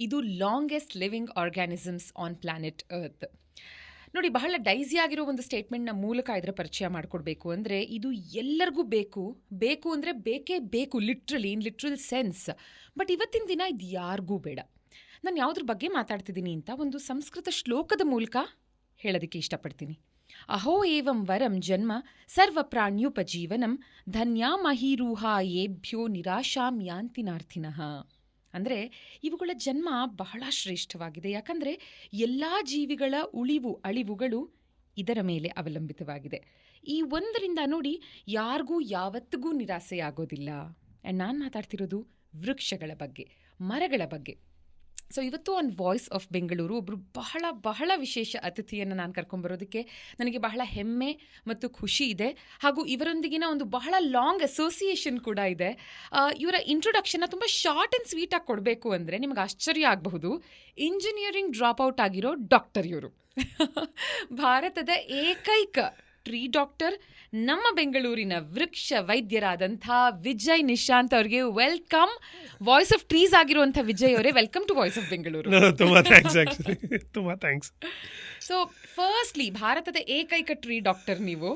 ಇದು longest living organisms on planet earth. ನೋಡಿ, ಬಹಳ ಡೈಸಿ ಆಗಿರೋ ಒಂದು ಸ್ಟೇಟ್ಮೆಂಟ್ನ ಮೂಲಕ ಇದರ ಪರಿಚಯ ಮಾಡಿಕೊಡ್ಬೇಕು ಅಂದರೆ, ಇದು ಎಲ್ಲರಿಗೂ ಬೇಕು ಅಂದರೆ ಬೇಕೇ ಬೇಕು, literally in literal sense. But ಇವತ್ತಿನ ದಿನ ಇದು ಯಾರಿಗೂ ಬೇಡ. ನಾನು ಯಾವುದ್ರ ಬಗ್ಗೆ ಮಾತಾಡ್ತಿದ್ದೀನಿ ಅಂತ ಒಂದು ಸಂಸ್ಕೃತ ಶ್ಲೋಕದ ಮೂಲಕ ಹೇಳೋದಕ್ಕೆ ಇಷ್ಟಪಡ್ತೀನಿ. ಅಹೋ ಏವಂ ವರಂ ಜನ್ಮ ಸರ್ವ ಪ್ರಾಣ್ಯುಪಜೀವನಂ ಧನ್ಯಾ ಮಹೀರೂಹಾ ಏಭ್ಯೋ ನಿರಾಶಾಂ ಯಾಂತಿನಾರ್ಥಿನಃ. ಅಂದರೆ ಇವುಗಳ ಜನ್ಮ ಬಹಳ ಶ್ರೇಷ್ಠವಾಗಿದೆ, ಯಾಕಂದರೆ ಎಲ್ಲ ಜೀವಿಗಳ ಅಳಿವುಗಳು ಇದರ ಮೇಲೆ ಅವಲಂಬಿತವಾಗಿದೆ. ಈ ಒಂದರಿಂದ ನೋಡಿ ಯಾರಿಗೂ ಯಾವತ್ತಿಗೂ ನಿರಾಸೆಯಾಗೋದಿಲ್ಲ. ಆ್ಯಂಡ್ ನಾನು ಮಾತಾಡ್ತಿರೋದು ವೃಕ್ಷಗಳ ಬಗ್ಗೆ, ಮರಗಳ ಬಗ್ಗೆ. ಸೊ ಇವತ್ತು ಆನ್ ವಾಯ್ಸ್ ಆಫ್ ಬೆಂಗಳೂರು ಒಬ್ಬರು ಬಹಳ ಬಹಳ ವಿಶೇಷ ಅತಿಥಿಯನ್ನು ನಾನು ಕರ್ಕೊಂಬರೋದಕ್ಕೆ ನನಗೆ ಬಹಳ ಹೆಮ್ಮೆ ಮತ್ತು ಖುಷಿ ಇದೆ. ಹಾಗೂ ಇವರೊಂದಿಗಿನ ಒಂದು ಬಹಳ ಲಾಂಗ್ ಅಸೋಸಿಯೇಷನ್ ಕೂಡ ಇದೆ. ಇವರ ಇಂಟ್ರೊಡಕ್ಷನ್ನ ತುಂಬ ಶಾರ್ಟ್ ಆ್ಯಂಡ್ ಸ್ವೀಟಾಗಿ ಕೊಡಬೇಕು ಅಂದರೆ ನಿಮಗೆ ಆಶ್ಚರ್ಯ ಆಗಬಹುದು. ಇಂಜಿನಿಯರಿಂಗ್ ಡ್ರಾಪ್ಔಟ್ ಆಗಿರೋ ಡಾಕ್ಟರ್ ಇವರು. ಭಾರತದ ಏಕೈಕ ಟ್ರೀ ಡಾಕ್ಟರ್, ನಮ್ಮ ಬೆಂಗಳೂರಿನ ವೃಕ್ಷ ವೈದ್ಯರಾದಂಥ ವಿಜಯ್ ನಿಶಾಂತ್ ಅವರಿಗೆ ವೆಲ್ಕಮ್. ವಾಯ್ಸ್ ಆಫ್ ಟ್ರೀಸ್ ಆಗಿರುವಂಥ ವಿಜಯ್ ಅವರೇ, welcome to voice of Bengaluru. ತುಂಬ ಥ್ಯಾಂಕ್ಸ್. ಸೊ ಫಸ್ಟ್ಲಿ, ಭಾರತದ ಏಕೈಕ ಟ್ರೀ ಡಾಕ್ಟರ್ ನೀವು.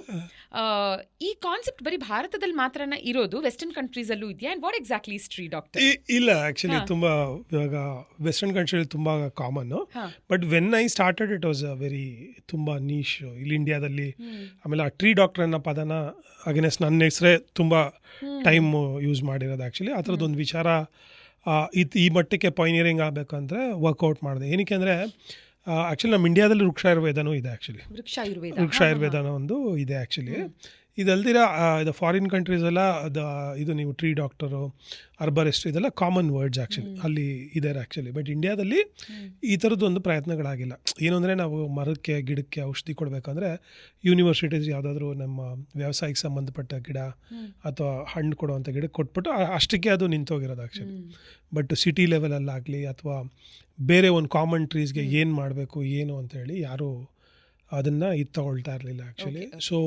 ಈ ಕಾನ್ಸೆಪ್ಟ್ ಬರೀ ಭಾರತದಲ್ಲಿ ಮಾತ್ರನ ಇರೋದು, ವೆಸ್ಟರ್ನ್ ಕಂಟ್ರೀಸಲ್ಲೂ ಇದೆಯಾ? And what exactly is tree doctor? ಇಲ್ಲ, ಆ್ಯಕ್ಚುಲಿ ತುಂಬ ಇವಾಗ ವೆಸ್ಟರ್ನ್ ಕಂಟ್ರಿಯಲ್ಲಿ ತುಂಬ common. But when I started it was very ತುಂಬ ನೀಶ್ ಇಲ್ಲಿ ಇಂಡಿಯಾದಲ್ಲಿ. ಆಮೇಲೆ ಆ ಟ್ರೀ ಡಾಕ್ಟರ್ ಅನ್ನೋ ಪದನ ಅಗೇನೆಸ್ಟ್ ನನ್ನ ಹೆಸರೇ ತುಂಬ ಟೈಮ್ ಯೂಸ್ ಮಾಡಿರೋದು. ಆ್ಯಕ್ಚುಲಿ ಆ ಥರದ್ದೊಂದು ವಿಚಾರ ಈ ಮಟ್ಟಕ್ಕೆ ಪೈನಿಯರಿಂಗ್ ಆಗಬೇಕಂದ್ರೆ ವರ್ಕೌಟ್ ಮಾಡಿದೆ. ಏನಕ್ಕೆ ಅಂದರೆ ಆ್ಯಕ್ಚುಲಿ ನಮ್ಮ ಇಂಡಿಯಾದಲ್ಲಿ ವೃಕ್ಷಾಯುರ್ವೇದನೂ ಇದೆ. ಆ್ಯಕ್ಚುಲಿ ವೃಕ್ಷಾಯುರ್ವೇದನ ಒಂದು ಇದೆ. ಆ್ಯಕ್ಚುಲಿ ಇದಲ್ದಿರ ಇದು ಫಾರಿನ್ ಕಂಟ್ರೀಸ್ ಎಲ್ಲ ಇದು ನೀವು ಟ್ರೀ ಡಾಕ್ಟರು, ಅರ್ಬರಿಸ್ಟ್ ಇದೆಲ್ಲ ಕಾಮನ್ ವರ್ಡ್ಸ್ ಆ್ಯಕ್ಚುಲಿ ಅಲ್ಲಿ ಇದೆ ಆ್ಯಕ್ಚುಲಿ. ಬಟ್ ಇಂಡಿಯಾದಲ್ಲಿ ಈ ಥರದ್ದು ಒಂದು ಪ್ರಯತ್ನಗಳಾಗಿಲ್ಲ. ಏನು ಅಂದರೆ ನಾವು ಮರಕ್ಕೆ ಗಿಡಕ್ಕೆ ಔಷಧಿ ಕೊಡಬೇಕಂದ್ರೆ ಯೂನಿವರ್ಸಿಟೀಸ್ ಯಾವುದಾದ್ರೂ ನಮ್ಮ ವ್ಯವಸಾಯಕ್ಕೆ ಸಂಬಂಧಪಟ್ಟ ಗಿಡ ಅಥವಾ ಹಣ್ಣು ಕೊಡುವಂಥ ಗಿಡಕ್ಕೆ ಕೊಟ್ಬಿಟ್ಟು ಅಷ್ಟಕ್ಕೆ ಅದು ನಿಂತೋಗಿರೋದು ಆ್ಯಕ್ಚುಲಿ. ಬಟ್ ಸಿಟಿ ಲೆವೆಲಲ್ಲಾಗಲಿ ಅಥವಾ ಬೇರೆ ಒಂದು ಕಾಮನ್ ಟ್ರೀಸ್ಗೆ ಏನು ಮಾಡಬೇಕು ಏನು ಅಂತೇಳಿ ಯಾರೂ ಅದನ್ನು ತಗೊಳ್ತಾ ಇರಲಿಲ್ಲ actually. So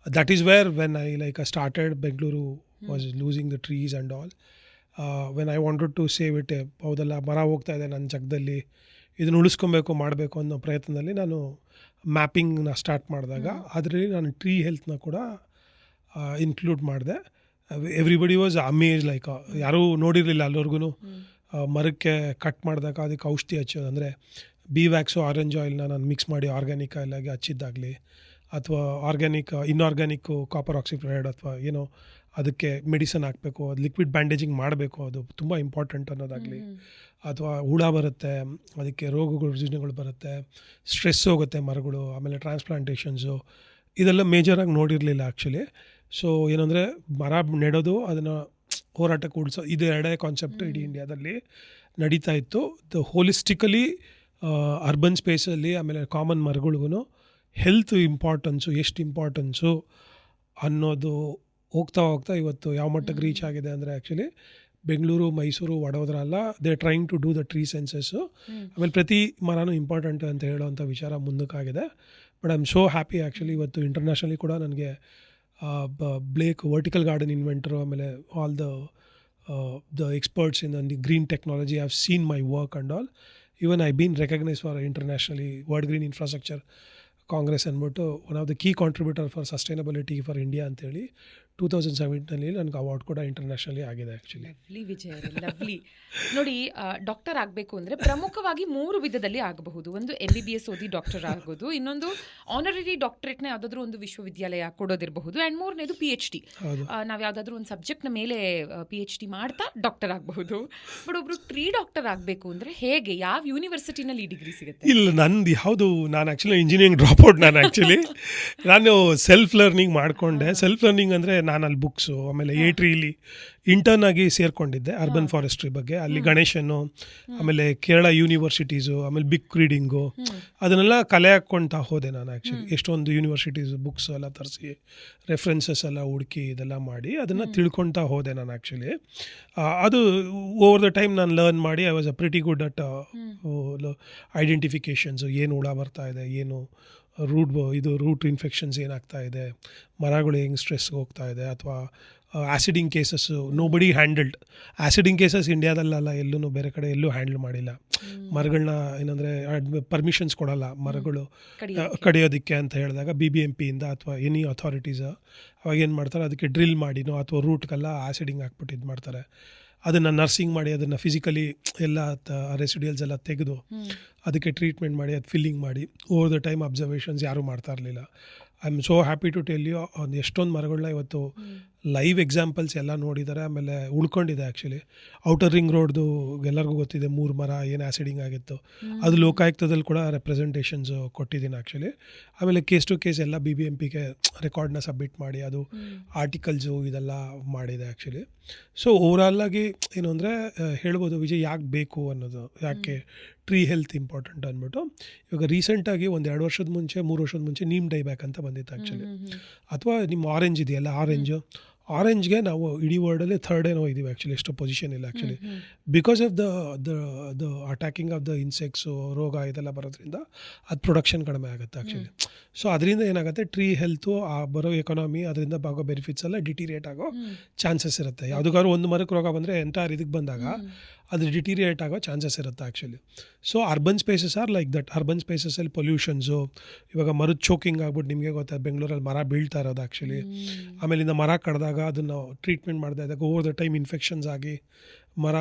that is where when I started Bengaluru was losing the trees and all, when I wanted to save it, ಹೌದಲ್ಲ ಮರ ಹೋಗ್ತಾ ಇದೆ ನನ್ನ ಜಾಗದಲ್ಲಿ, ಇದನ್ನು ಉಳಿಸ್ಕೊಬೇಕು ಮಾಡಬೇಕು ಅನ್ನೋ ಪ್ರಯತ್ನದಲ್ಲಿ ನಾನು ಮ್ಯಾಪಿಂಗ್ನ ಸ್ಟಾರ್ಟ್ ಮಾಡಿದಾಗ ಅದರಲ್ಲಿ ನಾನು ಟ್ರೀ ಹೆಲ್ತ್ನ ಕೂಡ ಇನ್ಕ್ಲೂಡ್ ಮಾಡಿದೆ. Everybody was Amaze. ಯಾರೂ ನೋಡಿರಲಿಲ್ಲ ಅಲ್ಲವರೆಗೂ ಮರಕ್ಕೆ ಕಟ್ ಮಾಡಿದಾಗ ಅದಕ್ಕೆ ಔಷಧಿ ಹಚ್ಚೋದು, ಅಂದರೆ ಬಿ ವ್ಯಾಕ್ಸು ಆರೆಂಜ್ ಆಯಿಲ್ನ ನಾನು ಮಿಕ್ಸ್ ಮಾಡಿ ಆರ್ಗ್ಯಾನಿಕ್ ಆಯಿಲಾಗಿ ಹಚ್ಚಿದ್ದಾಗಲಿ, ಅಥವಾ ಇನ್ಆರ್ಗ್ಯಾನಿಕ್ಕು ಕಾಪರ್ ಆಕ್ಸಿಕ್ಲೋರೈಡ್ ಅಥವಾ ಏನೋ ಅದಕ್ಕೆ ಮೆಡಿಸನ್ ಹಾಕಬೇಕು, ಅದು ಲಿಕ್ವಿಡ್ ಬ್ಯಾಂಡೇಜಿಂಗ್ ಮಾಡಬೇಕು, ಅದು ತುಂಬ ಇಂಪಾರ್ಟೆಂಟ್ ಅನ್ನೋದಾಗಲಿ, ಅಥವಾ ಹುಳ ಬರುತ್ತೆ ಅದಕ್ಕೆ ರೋಗಗಳು ರುಜಿನಗಳು ಬರುತ್ತೆ, ಸ್ಟ್ರೆಸ್ ಹೋಗುತ್ತೆ ಮರಗಳು, ಆಮೇಲೆ ಟ್ರಾನ್ಸ್ಪ್ಲಾಂಟೇಷನ್ಸು ಇದೆಲ್ಲ ಮೇಜರಾಗಿ ನೋಡಿರಲಿಲ್ಲ ಆ್ಯಕ್ಚುಲಿ. ಸೊ ಏನಂದರೆ ಮರ ನೆಡೋದು ಅದನ್ನು ಹೋರಾಟಕ್ಕೆ ಉಳಿಸೋ ಇದು ಎರಡೇ ಕಾನ್ಸೆಪ್ಟ್ ಇಡೀ ಇಂಡಿಯಾದಲ್ಲಿ ನಡೀತಾ ಇತ್ತು. ಹೋಲಿಸ್ಟಿಕಲಿ ಅರ್ಬನ್ ಸ್ಪೇಸಲ್ಲಿ ಆಮೇಲೆ ಕಾಮನ್ ಮರಗಳಿಗೂ ಹೆಲ್ತ್ ಇಂಪಾರ್ಟೆನ್ಸು ಎಷ್ಟು ಇಂಪಾರ್ಟೆನ್ಸು ಅನ್ನೋದು ಹೋಗ್ತಾ ಇವತ್ತು ಯಾವ ಮಟ್ಟಕ್ಕೆ ರೀಚ್ ಆಗಿದೆ ಅಂದರೆ ಆ್ಯಕ್ಚುಲಿ ಬೆಂಗಳೂರು, ಮೈಸೂರು, ವಡೋದರ ಅಲ್ಲ, they trying to do the tree census. ಆಮೇಲೆ ಪ್ರತಿ ಮರನೂ ಇಂಪಾರ್ಟೆಂಟ್ ಅಂತ ಹೇಳೋವಂಥ ವಿಚಾರ ಮುಂದಕ್ಕಾಗಿದೆ. But I am so happy actually. ಇವತ್ತು ಇಂಟರ್ನ್ಯಾಷನಲಿ ಕೂಡ ನನಗೆ ಬ್ಲೇಕ್ ವರ್ಟಿಕಲ್ ಗಾರ್ಡನ್ ಇನ್ವೆಂಟರು, ಆಮೇಲೆ all the experts in the green technology have seen my work and all. Even I been recognise for internationally world green infrastructure congress ಅಂದ್ಬಿಟ್ಟು one of the key contributor for sustainability for India ಅಂತೇಳಿ 2017 ನನಗೆ award ಕೂಡ internationally ಆಗಿದೆ actually. Lovely Vijay, lovely. ನೋಡಿ, doctor ಆಗಬೇಕು ಅಂದರೆ ಪ್ರಮುಖವಾಗಿ 3 ವಿಧದಲ್ಲಿ ಆಗಬಹುದು. ಒಂದು MBBS ಓದಿ ಡಾಕ್ಟರ್ ಆಗೋದು, ಇನ್ನೊಂದು ಆನರರಿ ಡಾಕ್ಟರೇಟ್ನ ಯಾವುದಾದ್ರೂ ಒಂದು ವಿಶ್ವವಿದ್ಯಾಲಯ ಕೊಡೋದಿರಬಹುದು, ಆ್ಯಂಡ್ 3ನೇದು PhD. ನಾವು ಯಾವುದಾದ್ರೂ ಒಂದು ಸಬ್ಜೆಕ್ಟ್ನ ಮೇಲೆ PhD ಮಾಡ್ತಾ ಡಾಕ್ಟರ್ ಆಗಬಹುದು. ಬಟ್ ಒಬ್ಬರು ಟ್ರೀ ಡಾಕ್ಟರ್ ಆಗಬೇಕು ಅಂದರೆ ಹೇಗೆ, ಯಾವ ಯೂನಿವರ್ಸಿಟಿನಲ್ಲಿ ಈ ಡಿಗ್ರಿ ಸಿಗುತ್ತೆ? ಇಲ್ಲ, ನಂದು ಯಾವುದು, ನಾನು ಆ್ಯಕ್ಚುಲಿ ಇಂಜಿನಿಯರಿಂಗ್ ಡ್ರಾಪ್ಔಟ್. ನಾನು ಸೆಲ್ಫ್ ಲರ್ನಿಂಗ್ ಮಾಡಿಕೊಂಡೆ. ಸೆಲ್ಫ್ ಲರ್ನಿಂಗ್ ಅಂದರೆ ನಾನು ಅಲ್ಲಿ ಬುಕ್ಸು, ಆಮೇಲೆ ಟ್ರೀಲಿ ಇಂಟರ್ನ್ ಆಗಿ ಸೇರಿಕೊಂಡಿದ್ದೆ ಅರ್ಬನ್ ಫಾರೆಸ್ಟ್ರಿ ಬಗ್ಗೆ. ಅಲ್ಲಿ ಗಣೇಶನು, ಆಮೇಲೆ ಕೇರಳ ಯೂನಿವರ್ಸಿಟೀಸು, ಆಮೇಲೆ ಬಿಕ್ ರೀಡಿಂಗು ಅದನ್ನೆಲ್ಲ ಕಲೆ ಹಾಕ್ಕೊಳ್ತಾ ಹೋದೆ ನಾನು ಆ್ಯಕ್ಚುಲಿ. ಎಷ್ಟೊಂದು ಯೂನಿವರ್ಸಿಟೀಸು ಬುಕ್ಸ್ ಎಲ್ಲ ತರಿಸಿ ರೆಫರೆನ್ಸಸ್ ಎಲ್ಲ ಹುಡುಕಿ ಇದೆಲ್ಲ ಮಾಡಿ ಅದನ್ನು ತಿಳ್ಕೊಳ್ತಾ ಹೋದೆ ನಾನು ಆ್ಯಕ್ಚುಲಿ. ಅದು ಓವರ್ ದ ಟೈಮ್ ನಾನು ಲರ್ನ್ ಮಾಡಿ I was a pretty good at identifications, ಏನು ಹುಳ ಬರ್ತಾ ಇದೆ, ಏನು ರೂಟ್ ಇನ್ಫೆಕ್ಷನ್ಸ್ ಏನಾಗ್ತಾ ಇದೆ, ಮರಗಳು ಹೆಂಗೆ ಸ್ಟ್ರೆಸ್ಗೆ ಹೋಗ್ತಾ ಇದೆ, ಅಥವಾ ಆ್ಯಸಿಡಿಂಗ್ ಕೇಸಸ್ಸು ನೋಬಡಿ ಹ್ಯಾಂಡಲ್ಡ್. ಆ್ಯಸಿಡಿಂಗ್ ಕೇಸಸ್ ಇಂಡಿಯಾದಲ್ಲ, ಎಲ್ಲೂ ಬೇರೆ ಕಡೆ ಎಲ್ಲೂ ಹ್ಯಾಂಡಲ್ ಮಾಡಿಲ್ಲ. ಮರಗಳನ್ನ ಏನಂದರೆ ಪರ್ಮಿಷನ್ಸ್ ಕೊಡಲ್ಲ ಮರಗಳು ಕಡಿಯೋದಕ್ಕೆ ಅಂತ ಹೇಳಿದಾಗ BBMP ಇಂದ ಅಥವಾ ಎನಿ ಅಥಾರಿಟೀಸ್ ಅವಾಗ ಏನು ಮಾಡ್ತಾರೆ, ಅದಕ್ಕೆ ಡ್ರಿಲ್ ಮಾಡಿನೋ ಅಥವಾ ರೂಟ್ಗೆಲ್ಲ ಆ್ಯಸಿಡಿಂಗ್ ಹಾಕ್ಬಿಟ್ಟು ಇದು ಮಾಡ್ತಾರೆ. ಅದನ್ನು ನರ್ಸಿಂಗ್ ಮಾಡಿ ಅದನ್ನು ಫಿಸಿಕಲಿ ಎಲ್ಲ ರೆಸಿಡಿಯಲ್ಸ್ ಎಲ್ಲ ತೆಗೆದು ಅದಕ್ಕೆ ಟ್ರೀಟ್ಮೆಂಟ್ ಮಾಡಿ ಅದು ಫಿಲ್ಲಿಂಗ್ ಮಾಡಿ ಓವರ್ ದ ಟೈಮ್ ಅಬ್ಸರ್ವೇಷನ್ಸ್ ಯಾರೂ ಮಾಡ್ತಾ ಇರಲಿಲ್ಲ. I am so happy to tell you, ಒಂದು ಎಷ್ಟೊಂದು ಮರಗಳನ್ನ ಇವತ್ತು ಲೈವ್ ಎಕ್ಸಾಂಪಲ್ಸ್ ಎಲ್ಲ ನೋಡಿದ್ದಾರೆ. ಆಮೇಲೆ ಉಳ್ಕೊಂಡಿದೆ ಆ್ಯಕ್ಚುಲಿ. ಔಟರ್ ರಿಂಗ್ ರೋಡ್ದು ಎಲ್ಲರಿಗೂ ಗೊತ್ತಿದೆ, 3 ಮರ ಏನು ಆ್ಯಸಿಡಿಂಗ್ ಆಗಿತ್ತು, ಅದು ಲೋಕಾಯುಕ್ತದಲ್ಲಿ ಕೂಡ ರೆಪ್ರೆಸೆಂಟೇಷನ್ಸ್ ಕೊಟ್ಟಿದ್ದೀನಿ ಆ್ಯಕ್ಚುಲಿ. ಆಮೇಲೆ ಕೇಸ್ ಟು ಕೇಸ್ ಎಲ್ಲ BBMPಗೆ ರೆಕಾರ್ಡ್ನ ಸಬ್ಮಿಟ್ ಮಾಡಿ ಅದು ಆರ್ಟಿಕಲ್ಸು ಇದೆಲ್ಲ ಮಾಡಿದೆ ಆ್ಯಕ್ಚುಲಿ. ಸೊ ಓವರಾಲಾಗಿ ಏನು ಅಂದರೆ ಹೇಳ್ಬೋದು ವಿಜಯ್ ಯಾಕೆ ಬೇಕು ಅನ್ನೋದು, ಯಾಕೆ ಟ್ರೀ ಹೆಲ್ತ್ ಇಂಪಾರ್ಟೆಂಟ್ ಅಂದ್ಬಿಟ್ಟು. ಇವಾಗ ರೀಸೆಂಟಾಗಿ 1-2 ವರ್ಷದ ಮುಂಚೆ 3 ವರ್ಷದ ಮುಂಚೆ ನೀಮ್ ಡೈಬ್ಯಾಕ್ ಅಂತ ಬಂದಿತ್ತು ಆ್ಯಕ್ಚುಲಿ. ಅಥವಾ ನಿಮ್ಮ ಆರೆಂಜ್ ಇದೆಯಲ್ಲ, ಆರೆಂಜ್ಗೆ ನಾವು ಇಡೀ ವರ್ಲ್ಡಲ್ಲಿ 3rd ಏನೋ ಇದ್ದೀವಿ ಆ್ಯಕ್ಚುಲಿ, ಎಷ್ಟು ಪೊಸಿಷನ್ ಇಲ್ಲ actually. Because of the attacking of the insects, ರೋಗ ಇದೆಲ್ಲ ಬರೋದ್ರಿಂದ ಅದು ಪ್ರೊಡಕ್ಷನ್ ಕಡಿಮೆ ಆಗುತ್ತೆ ಆ್ಯಕ್ಚುಲಿ. ಸೊ ಅದರಿಂದ ಏನಾಗುತ್ತೆ, ಟ್ರೀ ಹೆಲ್ತು ಆ ಬರೋ ಎಕಾನಮಿ ಅದರಿಂದ ಆಗೋ ಬೆನಿಫಿಟ್ಸ್ ಎಲ್ಲ ಡಿಟೀರಿಯೇಟ್ ಆಗೋ ಚಾನ್ಸಸ್ ಇರುತ್ತೆ. ಯಾವುದಾದ್ರು ಒಂದು ಮರಕ್ಕೆ ರೋಗ ಬಂದರೆ ಎಂಟೈರ್ ಇದಕ್ಕೆ ಬಂದಾಗ ಅದು ಡಿಟೀರಿಯೇಟ್ ಆಗೋ ಚಾನ್ಸಸ್ ಇರುತ್ತೆ actually. So urban spaces are like that. Urban ಸ್ಪೇಸಸಲ್ಲಿ ಪೊಲ್ಯೂಷನ್ಸು, ಇವಾಗ ಮರದ ಚೋಕಿಂಗ್ ಆಗ್ಬಿಟ್ಟು ನಿಮಗೆ ಗೊತ್ತಾಗ ಬೆಂಗಳೂರಲ್ಲಿ ಮರ ಬೀಳ್ತಾ ಇರೋದು ಆ್ಯಕ್ಚುಲಿ. ಆಮೇಲಿಂದ ಮರ ಕಡ್ದಾಗ ಅದನ್ನು ಟ್ರೀಟ್ಮೆಂಟ್ ಮಾಡ್ತಾ ಇದ್ದಾಗ ಓವರ್ ದ ಟೈಮ್ ಇನ್ಫೆಕ್ಷನ್ಸ್ ಆಗಿ ಮರ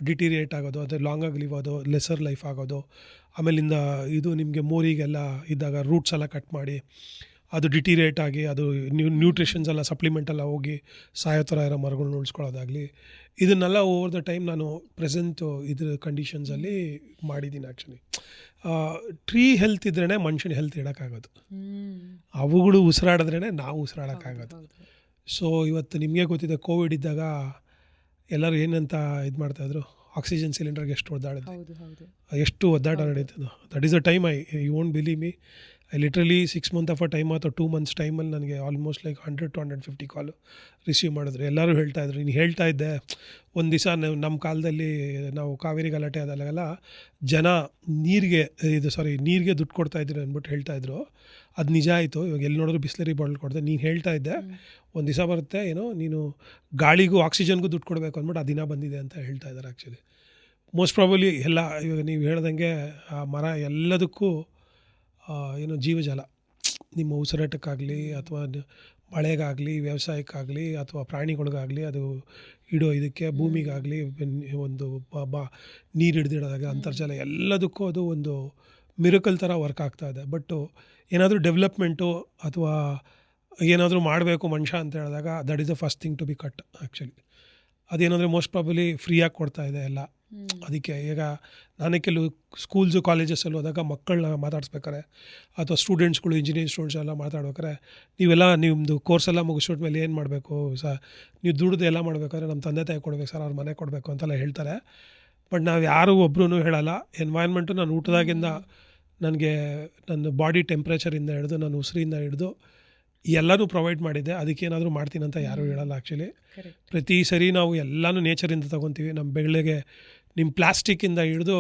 ಡಿಟೀರಿಯೇಟ್ ಆಗೋದು, ಅದು ಲಾಂಗಾಗಿ ಲಿವ್ ಲೆಸರ್ ಲೈಫ್ ಆಗೋದು. ಆಮೇಲಿಂದ ಇದು ನಿಮಗೆ ಮೋರಿಗೆಲ್ಲ ಇದ್ದಾಗ ರೂಟ್ಸ್ ಎಲ್ಲ ಕಟ್ ಮಾಡಿ ಅದು ಡಿಟೀರಿಯೇಟ್ ಆಗಿ ಅದು ನ್ಯೂಟ್ರಿಷನ್ಸ್ ಎಲ್ಲ ಸಪ್ಲಿಮೆಂಟ್ ಎಲ್ಲ ಹೋಗಿ ಸಾಯೋ ಥರ ಇರೋ ಮರಗಳನ್ನ ಉಳಿಸ್ಕೊಳ್ಳೋದಾಗಲಿ, ಇದನ್ನೆಲ್ಲ ಓವರ್ ದ ಟೈಮ್ ನಾನು ಪ್ರೆಸೆಂಟು ಇದ್ರ ಕಂಡೀಷನ್ಸಲ್ಲಿ ಮಾಡಿದ್ದೀನಿ ಆ್ಯಕ್ಚುಲಿ. ಟ್ರೀ ಹೆಲ್ತ್ ಇದ್ರೇ ಮನುಷ್ಯನ ಹೆಲ್ತ್ ಇಡೋಕ್ಕಾಗೋದು, ಅವುಗಳು ಉಸಿರಾಡಿದ್ರೇ ನಾವು ಉಸಿರಾಡೋಕ್ಕಾಗೋದು. ಸೊ ಇವತ್ತು ನಿಮಗೆ ಗೊತ್ತಿದೆ, ಕೋವಿಡ್ ಇದ್ದಾಗ ಎಲ್ಲರೂ ಏನಂತ ಇದು ಮಾಡ್ತಾಯಿದ್ರು, ಆಕ್ಸಿಜನ್ ಸಿಲಿಂಡರ್ಗೆ ಎಷ್ಟು ಒದ್ದಾಡಿದ್ರು, ಎಷ್ಟು ಒದ್ದಾಟ ನಡೀತದೆ. That is a time you won't believe me, I literally 6 months of a time ಅಥವಾ 2 months ಟೈಮಲ್ಲಿ ನನಗೆ almost like 100 to 150 call receive ಮಾಡಿದ್ರು. ಎಲ್ಲರೂ ಹೇಳ್ತಾಯಿದ್ರು, ನೀನು ಹೇಳ್ತಾ ಇದ್ದೆ ಒಂದು ದಿವಸ ನಮ್ಮ ಕಾಲದಲ್ಲಿ ನಾವು ಕಾವೇರಿ ಗಲಾಟೆ ಆದಾಗೆಲ್ಲ ಜನ ನೀರಿಗೆ ದುಡ್ಡು ಕೊಡ್ತಾಯಿದ್ರು ಅಂದ್ಬಿಟ್ಟು ಹೇಳ್ತಾಯಿದ್ರು. ಅದು ನಿಜ ಆಯಿತು. ಇವಾಗ ಎಲ್ಲಿ ನೋಡಿದ್ರು ಬಿಸ್ಲರಿ ಬಾಟಲ್ ಕೊಡ್ದೆ. ನೀನು ಹೇಳ್ತಾ ಇದ್ದೆ ಒಂದು ದಿವಸ ಬರುತ್ತೆ ಏನೋ ನೀನು ಗಾಳಿಗೂ ಆಕ್ಸಿಜನ್ಗೂ ದುಡ್ಡು ಕೊಡಬೇಕು ಅಂದ್ಬಿಟ್ಟು ಆ ದಿನ ಬಂದಿದೆ ಅಂತ ಹೇಳ್ತಾ ಇದ್ದಾರೆ ಆ್ಯಕ್ಚುಲಿ. ಮೋಸ್ಟ್ ಪ್ರಾಬಬ್ಲಿ ಎಲ್ಲ ಇವಾಗ ನೀವು ಹೇಳ್ದಂಗೆ ಆ ಮರ ಎಲ್ಲದಕ್ಕೂ ಏನೋ ಜೀವಜಲ, ನಿಮ್ಮ ಉಸಿರಾಟಕ್ಕಾಗಲಿ ಅಥವಾ ಮಳೆಗಾಗಲಿ, ವ್ಯವಸಾಯಕ್ಕಾಗಲಿ ಅಥವಾ ಪ್ರಾಣಿಗಳಿಗಾಗಲಿ, ಅದು ಇಡೋ ಇದಕ್ಕೆ ಭೂಮಿಗಾಗಲಿ, ಒಂದು ನೀರು ಹಿಡ್ದಿಡೋದಾಗಲಿ, ಅಂತರ್ಜಲ ಎಲ್ಲದಕ್ಕೂ ಅದು ಒಂದು ಮಿರಕಲ್ ಥರ ವರ್ಕ್ ಆಗ್ತಾ ಇದೆ. ಬಟ್ಟು ಏನಾದರೂ ಡೆವಲಪ್ಮೆಂಟು ಅಥವಾ ಏನಾದರೂ ಮಾಡಬೇಕು ಮನುಷ್ಯ ಅಂತ ಹೇಳಿದಾಗ that is the first thing to be cut actually. ಅದೇನಂದರೆ ಮೋಸ್ಟ್ ಪ್ರಾಬಬ್ಲಿ ಫ್ರೀಯಾಗಿ ಕೊಡ್ತಾ ಇದೆ ಎಲ್ಲ. ಅದಕ್ಕೆ ಈಗ ನಾನೇ ಕೆಲವು ಸ್ಕೂಲ್ಸು ಕಾಲೇಜಸ್ಸಲ್ಲಿ ಹೋದಾಗ ಮಕ್ಕಳನ್ನ ಮಾತಾಡಿಸ್ಬೇಕಾರೆ ಅಥವಾ ಸ್ಟೂಡೆಂಟ್ಸ್ಗಳು ಇಂಜಿನಿಯರಿಂಗ್ ಸ್ಟೂಡೆಂಟ್ಸ್ ಎಲ್ಲ ಮಾತಾಡ್ಬೇಕಾರೆ, ನಿಮ್ಮದು ಕೋರ್ಸೆಲ್ಲ ಮುಗಿಸ್ಬಿಟ್ಟ ಮೇಲೆ ಏನು ಮಾಡಬೇಕು ನೀವು ದುಡ್ದು ಎಲ್ಲ ಮಾಡಬೇಕಾದ್ರೆ ನಮ್ಮ ತಂದೆ ತಾಯಿ ಕೊಡಬೇಕು ಸರ್, ಅವ್ರ ಮನೆ ಕೊಡಬೇಕು ಅಂತೆಲ್ಲ ಹೇಳ್ತಾರೆ. ಬಟ್ ನಾವು ಯಾರೂ ಒಬ್ಬರೂ ಹೇಳಲ್ಲ. ಎನ್ವೈರ್ಮೆಂಟು ನಾನು ಊಟದಾಗಿಂದ ನನಗೆ ನನ್ನ ಬಾಡಿ ಟೆಂಪ್ರೇಚರಿಂದ ಹಿಡಿದು ನನ್ನ ಉಸಿರಿಂದ ಹಿಡಿದು ಎಲ್ಲನೂ ಪ್ರೊವೈಡ್ ಮಾಡಿದ್ದೆ. ಅದಕ್ಕೇನಾದರೂ ಮಾಡ್ತೀನಿ ಅಂತ ಯಾರೂ ಹೇಳಲ್ಲ ಆ್ಯಕ್ಚುಲಿ. ಪ್ರತಿ ಸರಿ ನಾವು ಎಲ್ಲನೂ ನೇಚರಿಂದ ತೊಗೊತೀವಿ. ನಮ್ಮ ಬೆಳೆಗೆ ನಿಮ್ಮ ಪ್ಲಾಸ್ಟಿಕ್ಕಿಂದ ಹಿಡಿದು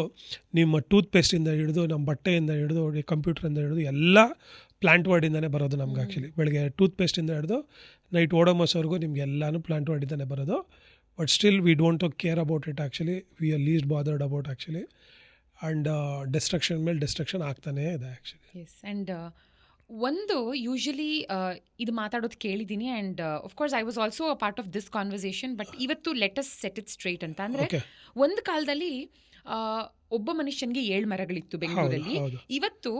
ನಿಮ್ಮ ಟೂತ್ಪೇಸ್ಟಿಂದ ಹಿಡಿದು ನಮ್ಮ ಬಟ್ಟೆಯಿಂದ ಹಿಡಿದು ಕಂಪ್ಯೂಟ್ರಿಂದ ಹಿಡಿದು ಎಲ್ಲ ಪ್ಲಾಂಟ್ ವರ್ಡಿಂದನೇ ಬರೋದು ನಮ್ಗೆ ಆ್ಯಕ್ಚುಲಿ. ಬೆಳಗ್ಗೆ ಟೂತ್ಪೇಸ್ಟಿಂದ ಹಿಡಿದು ನೈಟ್ ಓಡೋಮಸ್ವರೆಗೂ ನಿಮ್ಗೆ ಎಲ್ಲನೂ ಪ್ಲಾಂಟ್ ವರ್ಡಿಂದನೇ ಬರೋದು. But still we don't care about it actually. We are least bothered about actually. And destruction ಮೇಲೆ ಡೆಸ್ಟ್ರಕ್ಷನ್ ಆಗ್ತಾನೇ ಇದೆ ಆ್ಯಕ್ಚುಲಿ. ಎಸ್. ಆ್ಯಂಡ್ ಒಂದು ಯೂಶಲಿ ಇದು ಮಾತಾಡೋದು ಕೇಳಿದ್ದೀನಿ. And of course I was also a part of this conversation. But ಇವತ್ತು let us set it straight ಅಂತ. ಅಂದರೆ ಒಂದು ಕಾಲದಲ್ಲಿ ಒಬ್ಬ ಮನುಷ್ಯನಿಗೆ 7 ಮರಗಳಿತ್ತು ಬೆಂಗಳೂರಲ್ಲಿ. ಇವತ್ತು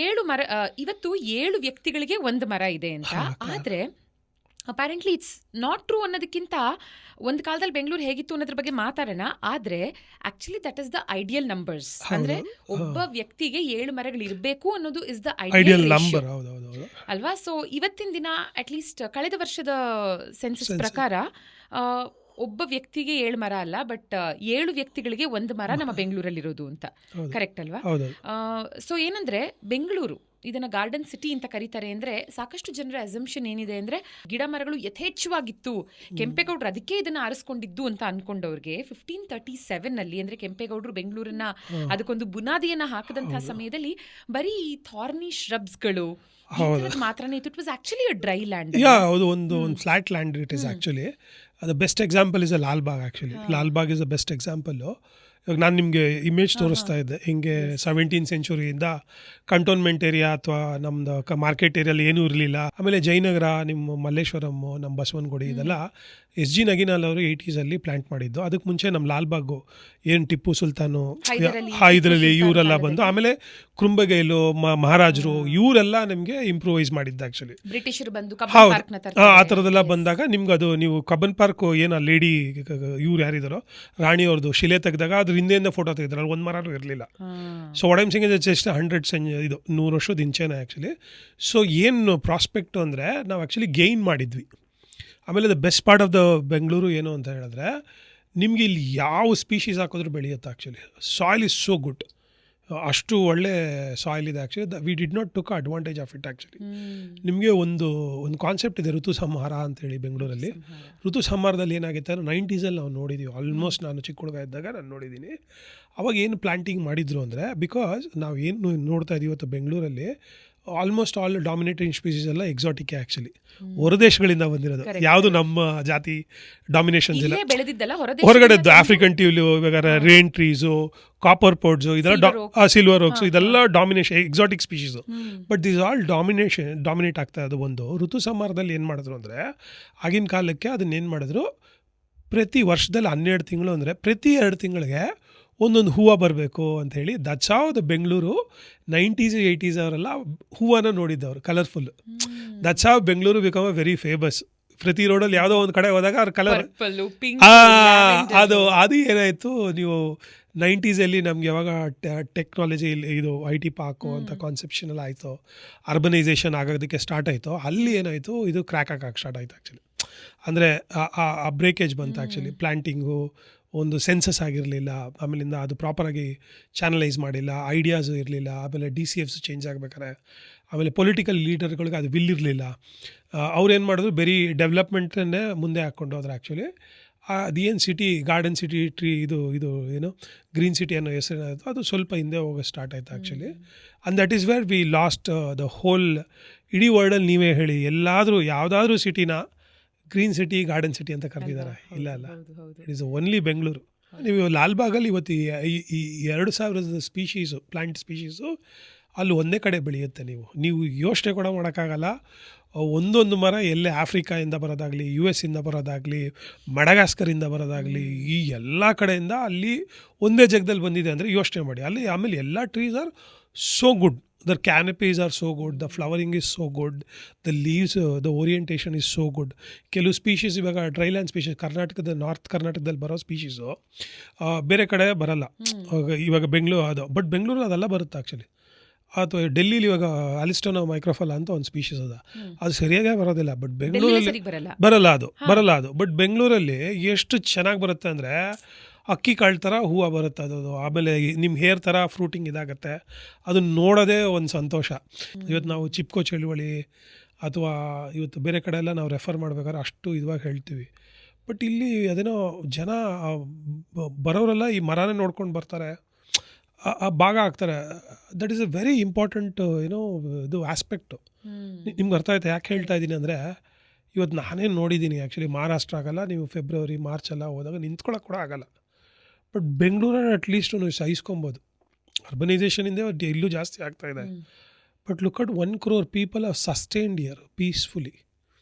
7 ವ್ಯಕ್ತಿಗಳಿಗೆ 1 ಮರ ಇದೆ ಅಂತ. ಆದರೆ ಅಪ್ಯಾರೆಂಟ್ಲಿ ಇಟ್ಸ್ ನಾಟ್ ಟ್ರೂ ಅನ್ನೋದಕ್ಕಿಂತ ಒಂದು ಕಾಲದಲ್ಲಿ ಬೆಂಗಳೂರು ಹೇಗಿತ್ತು ಅನ್ನೋದ್ರ ಬಗ್ಗೆ ಮಾತಾಡೋಣ. ಆದರೆ actually that is the ideal numbers. ಅಂದ್ರೆ ಒಬ್ಬ ವ್ಯಕ್ತಿಗೆ 7 ಮರಗಳು ಇರಬೇಕು ಅನ್ನೋದು ಇಸ್ ದ ಐಡಿಯಲ್ ನಂಬರ್ ಅಲ್ವಾ? ಸೊ ಇವತ್ತಿನ ದಿನ ಅಟ್ಲೀಸ್ಟ್ ಕಳೆದ ವರ್ಷದ ಸೆನ್ಸಸ್ ಪ್ರಕಾರ ಒಬ್ಬ ವ್ಯಕ್ತಿಗೆ 7 ಮರ ಅಲ್ಲ, ಬಟ್ 7 ವ್ಯಕ್ತಿಗಳಿಗೆ 1 ಮರ ನಮ್ಮ ಬೆಂಗಳೂರಲ್ಲಿರೋದು ಅಂತ. ಕರೆಕ್ಟ್ ಅಲ್ವಾ? ಸೊ ಏನಂದ್ರೆ ಬೆಂಗಳೂರು ಇದನ್ನ ಗಾರ್ಡನ್ ಸಿಟಿ ಅಂತ ಕರೀತಾರೆ ಅಂದ್ರೆ ಸಾಕಷ್ಟು ಜನರ ಅಸಂಪ್ಷನ್ ಏನಿದೆ ಅಂದ್ರೆ ಗಿಡ ಮರಗಳು ಯಥೇಚ್ಛವಾಗಿತ್ತು, ಕೆಂಪೇಗೌಡರು ಅದಕ್ಕೆ ಇದನ್ನ ಆರಿಸ್ಕೊಂಡಿದ್ದು ಅಂತ ಅನ್ಕೊಂಡವ್ರಿಗೆ 1537 ಅಂದ್ರೆ ಕೆಂಪೇಗೌಡರು ಬೆಂಗಳೂರನ್ನ ಅದಕ್ಕೊಂದು ಬುನಾದಿಯನ್ನ ಹಾಕದಂತಹ ಸಮಯದಲ್ಲಿ ಬರೀ ಥಾರ್ನಿ ಶ್ರಬ್ಸ್ಗಳು ಮಾತ್ರನೇ ಇತ್ತು. It was actually a dry land. ಹೌದು, ಒಂದು flat land it is actually. The best example is a Lalbagh. Actually Lalbagh is the best example. ಇವಾಗ ನಾನು ನಿಮಗೆ ಇಮೇಜ್ ತೋರಿಸ್ತಾ ಇದ್ದೆ, ಹಿಂಗೆ 17th ಸೆಂಚುರಿಯಿಂದ ಕಂಟೋನ್ಮೆಂಟ್ ಏರಿಯಾ ಅಥವಾ ನಮ್ದು ಮಾರ್ಕೆಟ್ ಏರಿಯಲ್ಲಿ ಏನೂ ಇರಲಿಲ್ಲ. ಆಮೇಲೆ ಜಯನಗರ, ನಿಮ್ಮ ಮಲ್ಲೇಶ್ವರಂ, ನಮ್ಮ ಬಸವನಗುಡಿ ಇದೆಲ್ಲ ಎಸ್ ಜಿ ನಗಿನಾಲ್ ಅವರು 80s ಪ್ಲಾಂಟ್ ಮಾಡಿದ್ದು. ಅದಕ್ಕೆ ಮುಂಚೆ ನಮ್ಮ ಲಾಲ್ಬಾಗು ಏನು ಟಿಪ್ಪು ಸುಲ್ತಾನು, ಇದರಲ್ಲಿ ಇವರೆಲ್ಲ ಬಂದು, ಆಮೇಲೆ ಕೃಂಬಗೈಲು, ಮಹಾರಾಜರು ಇವರೆಲ್ಲ ನಮಗೆ ಇಂಪ್ರೂವೈಸ್ ಮಾಡಿದ್ದು ಆ್ಯಕ್ಚುಲಿ. ಬ್ರಿಟಿಷರು ಬಂದು ಆ ಥರದ್ದೆಲ್ಲ ಬಂದಾಗ ನಿಮ್ಗೆ ಅದು ನೀವು ಕಬ್ಬನ್ ಪಾರ್ಕ್ ಏನು ಲೇಡಿ ಇವ್ರು ಯಾರಿದ್ದಾರೋ ರಾಣಿಯವ್ರದ್ದು ಶಿಲೆ ತೆಗೆದಾಗ ಅದ್ರ ಹಿಂದೆಯಿಂದ ಫೋಟೋ ತೆಗೆದ್ರು, ಅಲ್ಲಿ ಒಂದು ಮರನೂ ಇರಲಿಲ್ಲ. So what I'm saying is just 100 ವರ್ಷದ ಇಂಚೆನೇ ಆ್ಯಕ್ಚುಲಿ. ಸೊ ಏನು ಪ್ರಾಸ್ಪೆಕ್ಟು ಅಂದರೆ ನಾವು ಆ್ಯಕ್ಚುಲಿ ಗೇಯ್ನ್ ಮಾಡಿದ್ವಿ. ಆಮೇಲೆ the best part of the Bengaluru ಏನು ಅಂತ ಹೇಳಿದ್ರೆ, ನಿಮಗೆ ಇಲ್ಲಿ ಯಾವ ಸ್ಪೀಶೀಸ್ ಹಾಕಿದ್ರೂ ಬೆಳೆಯುತ್ತೆ actually. Soil is so good, ಅಷ್ಟು ಒಳ್ಳೆ ಸಾಯಿಲ್ ಇದೆ actually. We did not took advantage of it actually. ನಿಮಗೆ ಒಂದು ಕಾನ್ಸೆಪ್ಟ್ ಇದೆ, ಋತು ಸಂಹಾರ ಅಂತೇಳಿ ಬೆಂಗಳೂರಲ್ಲಿ. ಋತು ಸಂಹಾರದಲ್ಲಿ ಏನಾಗುತ್ತೆ ಅಂದರೆ 90s ನಾವು ನೋಡಿದ್ದೀವಿ. ಆಲ್ಮೋಸ್ಟ್ ನಾನು ಚಿಕ್ಕ ಹುಡುಗ ಇದ್ದಾಗ ನಾನು ನೋಡಿದ್ದೀನಿ. ಅವಾಗ ಏನು ಪ್ಲಾಂಟಿಂಗ್ ಮಾಡಿದ್ರು ಅಂದರೆ, ಬಿಕಾಸ್ ನಾವು ಏನು ನೋಡ್ತಾ ಇದ್ದೀವಿ ಇವತ್ತು ಬೆಂಗಳೂರಲ್ಲಿ ಆಲ್ಮೋಸ್ಟ್ ಆಲ್ ಡಾಮಿನೇಟಿಂಗ್ ಸ್ಪೀಸೀಸ್ ಎಲ್ಲ ಎಕ್ಸಾಟಿಕ್ ಆ್ಯಕ್ಚುಲಿ, ಹೊರದೇಶಗಳಿಂದ ಬಂದಿರೋದು. ಯಾವುದು ನಮ್ಮ ಜಾತಿ ಡಾಮಿನೇಷನ್ಸ್ ಇಲ್ಲ, ಹೊರಗಡೆದ್ದು ಆಫ್ರಿಕನ್ ಟ್ಯೂಲು, ಇವಾಗ ರೇನ್ ಟ್ರೀಸು, ಕಾಪರ್ ಪೋಡ್ಸು, ಇದೆಲ್ಲ ಸಿಲ್ವರ್ ಓಕ್ಸು, ಇದೆಲ್ಲ domination exotic species. But this all dominate ಆಗ್ತಾ ಇರೋದು. ಒಂದು ಋತು ಸಂಹಾರದಲ್ಲಿ ಏನು ಮಾಡಿದ್ರು ಅಂದರೆ, ಆಗಿನ ಕಾಲಕ್ಕೆ ಅದನ್ನೇನು ಮಾಡಿದ್ರು, ಪ್ರತಿ ವರ್ಷದಲ್ಲಿ 12 ತಿಂಗಳು ಅಂದರೆ ಪ್ರತಿ 2 ತಿಂಗಳಿಗೆ ಒಂದೊಂದು ಹೂವು ಬರಬೇಕು ಅಂಥೇಳಿ. That's how the Bengaluru 90s 80s ಅವರೆಲ್ಲ ಹೂವನ್ನ ನೋಡಿದ್ದವರು colourful. That's how Bengaluru become a very famous. ಪ್ರತಿ ರೋಡಲ್ಲಿ ಯಾವುದೋ ಒಂದು ಕಡೆ ಹೋದಾಗ ಅವ್ರ ಕಲರ್ ಅದು ಏನಾಯಿತು, ನೀವು 90s ನಮ್ಗೆ ಯಾವಾಗ ಟೆಕ್ನಾಲಜಿ ಇದು IT ಪಾರ್ಕು ಅಂತ ಕಾನ್ಸೆಪ್ಷನ್ ಎಲ್ಲ ಆಯಿತು, ಅರ್ಬನೈಸೇಷನ್ ಆಗೋದಕ್ಕೆ ಸ್ಟಾರ್ಟ್ ಆಯಿತು, ಅಲ್ಲಿ ಏನಾಯಿತು, ಇದು ಕ್ರ್ಯಾಕ್ ಆಗಕ್ಕೆ ಸ್ಟಾರ್ಟ್ ಆಯಿತು ಆ್ಯಕ್ಚುಲಿ. ಅಂದರೆ ಆ ಬ್ರೇಕೇಜ್ ಬಂತು ಆ್ಯಕ್ಚುಲಿ. ಪ್ಲ್ಯಾಂಟಿಂಗು ಒಂದು ಸೆನ್ಸಸ್ ಆಗಿರಲಿಲ್ಲ, ಆಮೇಲಿಂದ ಅದು ಪ್ರಾಪರಾಗಿ ಚಾನಲೈಸ್ ಮಾಡಿಲ್ಲ, ಐಡಿಯಾಸು ಇರಲಿಲ್ಲ, ಆಮೇಲೆ DCFs ಚೇಂಜ್ ಆಗ್ಬೇಕಾರೆ, ಆಮೇಲೆ ಪೊಲಿಟಿಕಲ್ ಲೀಡರ್ಗಳಿಗೆ ಅದು ವಿಲ್ ಇರಲಿಲ್ಲ. ಅವ್ರೇನು ಮಾಡಿದ್ರು, ಬರೀ ಡೆವಲಪ್ಮೆಂಟನ್ನೇ ಮುಂದೆ ಹಾಕ್ಕೊಂಡು ಹೋದ್ರೆ ಆ್ಯಕ್ಚುಲಿ. ಅದೇನು ಸಿಟಿ ಗಾರ್ಡನ್ ಸಿಟಿ ಇದು ಏನು ಗ್ರೀನ್ ಸಿಟಿ ಅನ್ನೋ ಹೆಸರೇನಾಯಿತು, ಅದು ಸ್ವಲ್ಪ ಹಿಂದೆ ಹೋಗೋ ಸ್ಟಾರ್ಟ್ ಆಯಿತು actually. And that is where we last the whole. ಇಡೀ ವರ್ಲ್ಡಲ್ಲಿ ನೀವೇ ಹೇಳಿ, ಎಲ್ಲಾದರೂ ಯಾವುದಾದ್ರೂ ಸಿಟಿನ ಗ್ರೀನ್ ಸಿಟಿ ಗಾರ್ಡನ್ ಸಿಟಿ ಅಂತ ಕರೆದಿದ್ದಾರೆ? ಇಲ್ಲ, ಇಟ್ ಈಸ್ ಓನ್ಲಿ ಬೆಂಗಳೂರು. ನೀವು ಲಾಲ್ಬಾಗಲ್ಲಿ ಇವತ್ತು ಈ 2000 ಸ್ಪೀಶೀಸು, ಪ್ಲಾಂಟ್ ಸ್ಪೀಶೀಸು ಅಲ್ಲಿ ಒಂದೇ ಕಡೆ ಬೆಳೆಯುತ್ತೆ. ನೀವು ಯೋಚನೆ ಕೂಡ ಮಾಡೋಕ್ಕಾಗಲ್ಲ. ಒಂದೊಂದು ಮರ ಎಲ್ಲೇ ಆಫ್ರಿಕಾಯಿಂದ ಬರೋದಾಗಲಿ, US ಬರೋದಾಗಲಿ, ಮಡಗಾಸ್ಕರಿಂದ ಬರೋದಾಗಲಿ, ಈ ಎಲ್ಲ ಕಡೆಯಿಂದ ಅಲ್ಲಿ ಒಂದೇ ಜಾಗದಲ್ಲಿ ಬಂದಿದೆ ಅಂದರೆ ಯೋಚನೆ ಮಾಡಿ. ಅಲ್ಲಿ ಆಮೇಲೆ ಎಲ್ಲ trees are so good. The canopies are so good, the flowering is so good, the leaves, the orientation is so good. ಕೆಲವು ಸ್ಪೀಷೀಸ್ ಇವಾಗ ಡ್ರೈಲ್ಯಾಂಡ್ ಸ್ಪೀಷೀಸ್ ಕರ್ನಾಟಕದ ನಾರ್ತ್ ಕರ್ನಾಟಕದಲ್ಲಿ ಬರೋ ಸ್ಪೀಷೀಸು ಬೇರೆ ಕಡೆ ಬರಲ್ಲ. ಇವಾಗ ಬೆಂಗಳೂರು ಅದು, ಬಟ್ ಬೆಂಗಳೂರು ಅದೆಲ್ಲ ಬರುತ್ತೆ ಆ್ಯಕ್ಚುಲಿ. ಅಥವಾ ಡೆಲ್ಲಿಲಿ ಇವಾಗ ಅಲಿಸ್ಟೋನಾ ಮೈಕ್ರೋಫಾಲ ಅಂತ ಒಂದು ಸ್ಪೀಷೀಸ್ ಅದ, ಅದು ಸರಿಯಾಗೇ ಬರೋದಿಲ್ಲ. ಬಟ್ ಬೆಂಗಳೂರಲ್ಲಿ ಬರಲ್ಲ ಅದು. ಬಟ್ ಬೆಂಗಳೂರಲ್ಲಿ ಎಷ್ಟು ಚೆನ್ನಾಗಿ ಬರುತ್ತೆ ಅಂದರೆ, ಅಕ್ಕಿ ಕಾಳು ಥರ ಹೂವು ಬರುತ್ತೆ ಅದು. ಆಮೇಲೆ ನಿಮ್ಮ ಹೇರ್ ಥರ ಫ್ರೂಟಿಂಗ್ ಇದಾಗುತ್ತೆ. ಅದನ್ನು ನೋಡೋದೇ ಒಂದು ಸಂತೋಷ. ಇವತ್ತು ನಾವು ಚಿಪ್ಕೋ ಚಳುವಳಿ ಅಥವಾ ಇವತ್ತು ಬೇರೆ ಕಡೆ ಎಲ್ಲ ನಾವು ರೆಫರ್ ಮಾಡ್ಬೇಕಾದ್ರೆ ಅಷ್ಟು ಇವಾಗ ಹೇಳ್ತೀವಿ. ಬಟ್ ಇಲ್ಲಿ ಅದೇನೋ ಜನ ಬರೋರೆಲ್ಲ ಈ ಮರನೇ ನೋಡ್ಕೊಂಡು ಬರ್ತಾರೆ, ಭಾಗ ಆಗ್ತಾರೆ. That is a very important ಇದು ಆಸ್ಪೆಕ್ಟು. ನಿಮ್ಗೆ ಅರ್ಥ ಆಯ್ತಾ ಯಾಕೆ ಹೇಳ್ತಾ ಇದ್ದೀನಿ ಅಂದರೆ, ಇವತ್ತು ನಾನೇನು ನೋಡಿದ್ದೀನಿ ಆ್ಯಕ್ಚುಲಿ, ಮಹಾರಾಷ್ಟ್ರ ಆಗಲ್ಲ, ನೀವು ಫೆಬ್ರವರಿ ಮಾರ್ಚ್ ಎಲ್ಲ ಹೋದಾಗ ನಿಂತ್ಕೊಳ್ಳೋಕೆ ಕೂಡ ಆಗಲ್ಲ. ಬಟ್ ಬೆಂಗಳೂರಲ್ಲಿ ಅಟ್ಲೀಸ್ಟ್ ನೀವು ಸಹಿಸ್ಕೊಬೋದು. ಅರ್ಬನೈಸೇಷನಿಂದ ಇಲ್ಲೂ ಜಾಸ್ತಿ ಆಗ್ತಾಯಿದೆ. But look at 1 crore people are sustained year peacefully.